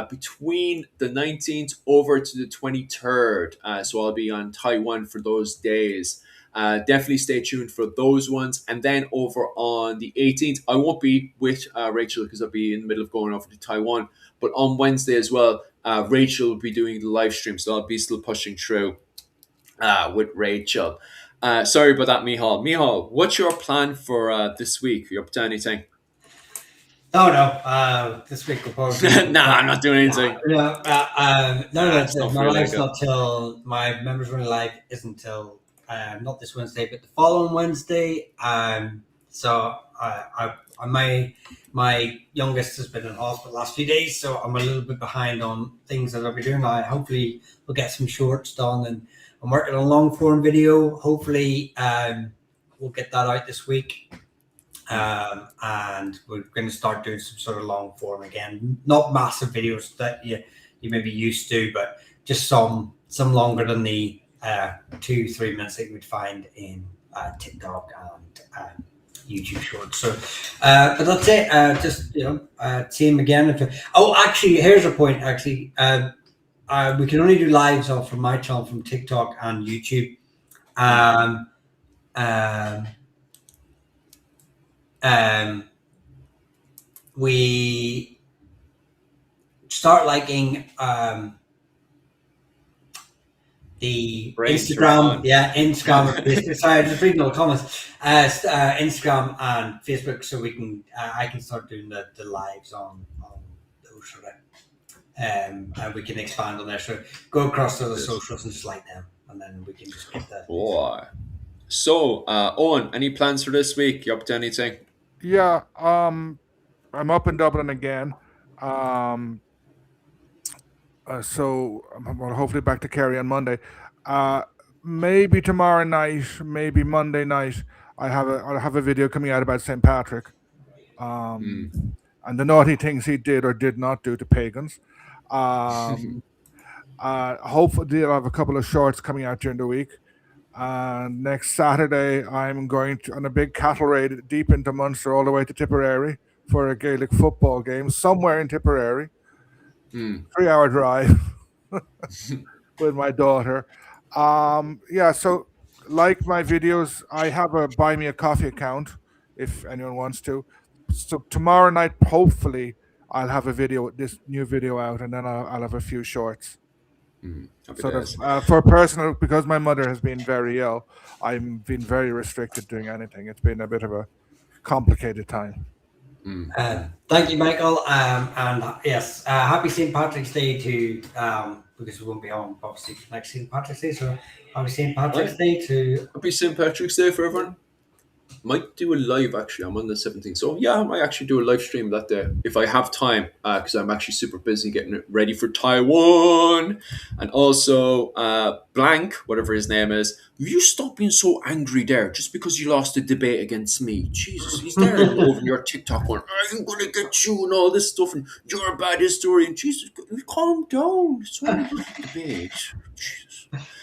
between the 19th over to the 23rd. So I'll be on Taiwan for those days. Definitely stay tuned for those ones. And then over on the 18th, I won't be with Rachel because I'll be in the middle of going over to Taiwan. But on Wednesday as well, Rachel will be doing the live stream, so I'll be still pushing through with Rachel. Sorry about that, Mihal. Mihal, what's your plan for this week? Are you up to anything? Oh no, this week will probably be, Nah, I'm not doing anything. It's not my for life's Lego. not till my members running live isn't till not this Wednesday, but the following Wednesday. So my youngest has been in hospital the last few days, so I'm a little bit behind on things that I'll be doing. I hopefully will get some shorts done, and I'm working on a long form video. Hopefully, we'll get that out this week. And we're going to start doing some sort of long form again, not massive videos that you may be used to, but just some longer than the 2-3 minutes that you would find in TikTok and YouTube shorts. So, but that's it. Just same again. Actually, here's a point. Actually, we can only do lives from my channel from TikTok and YouTube. We start liking the Instagram, Instagram. Sorry, just reading all the comments. Instagram and Facebook, so we can I can start doing the lives on those sort of, and we can expand on there. So go across to the socials and just like them, and then we can just get the. Boy. So, Owen, any plans for this week? You up to anything? Yeah, I'm up in Dublin again. So well, hopefully back to Kerry on Monday. Maybe tomorrow night, maybe Monday night. I'll have a video coming out about St. Patrick, and the naughty things he did or did not do to pagans. Hopefully, I'll have a couple of shorts coming out during the week. And next Saturday, I'm going on a big cattle raid deep into Munster, all the way to Tipperary for a Gaelic football game somewhere in Tipperary. 3-hour drive with my daughter. So like my videos, I have a Buy Me a Coffee account if anyone wants to. So tomorrow night, hopefully, I'll have this new video out, and then I'll have a few shorts. Sort of for personal, because my mother has been very ill. I've been very restricted doing anything. It's been a bit of a complicated time. Thank you, Michael. And yes, happy St. Patrick's Day to because we won't be on obviously next St. Patrick's Day. So happy St. Patrick's Day to happy St. Patrick's Day for everyone. Might do a live actually. I'm on the 17th, so yeah, I might actually do a live stream that day if I have time, because I'm actually super busy getting it ready for Taiwan. And also, Blank, whatever his name is, you stop being so angry there just because you lost a debate against me. Jesus, he's there over your TikTok going, I'm gonna get you and all this stuff, and you're a bad historian. Jesus, calm down. It's only a debate. Jesus.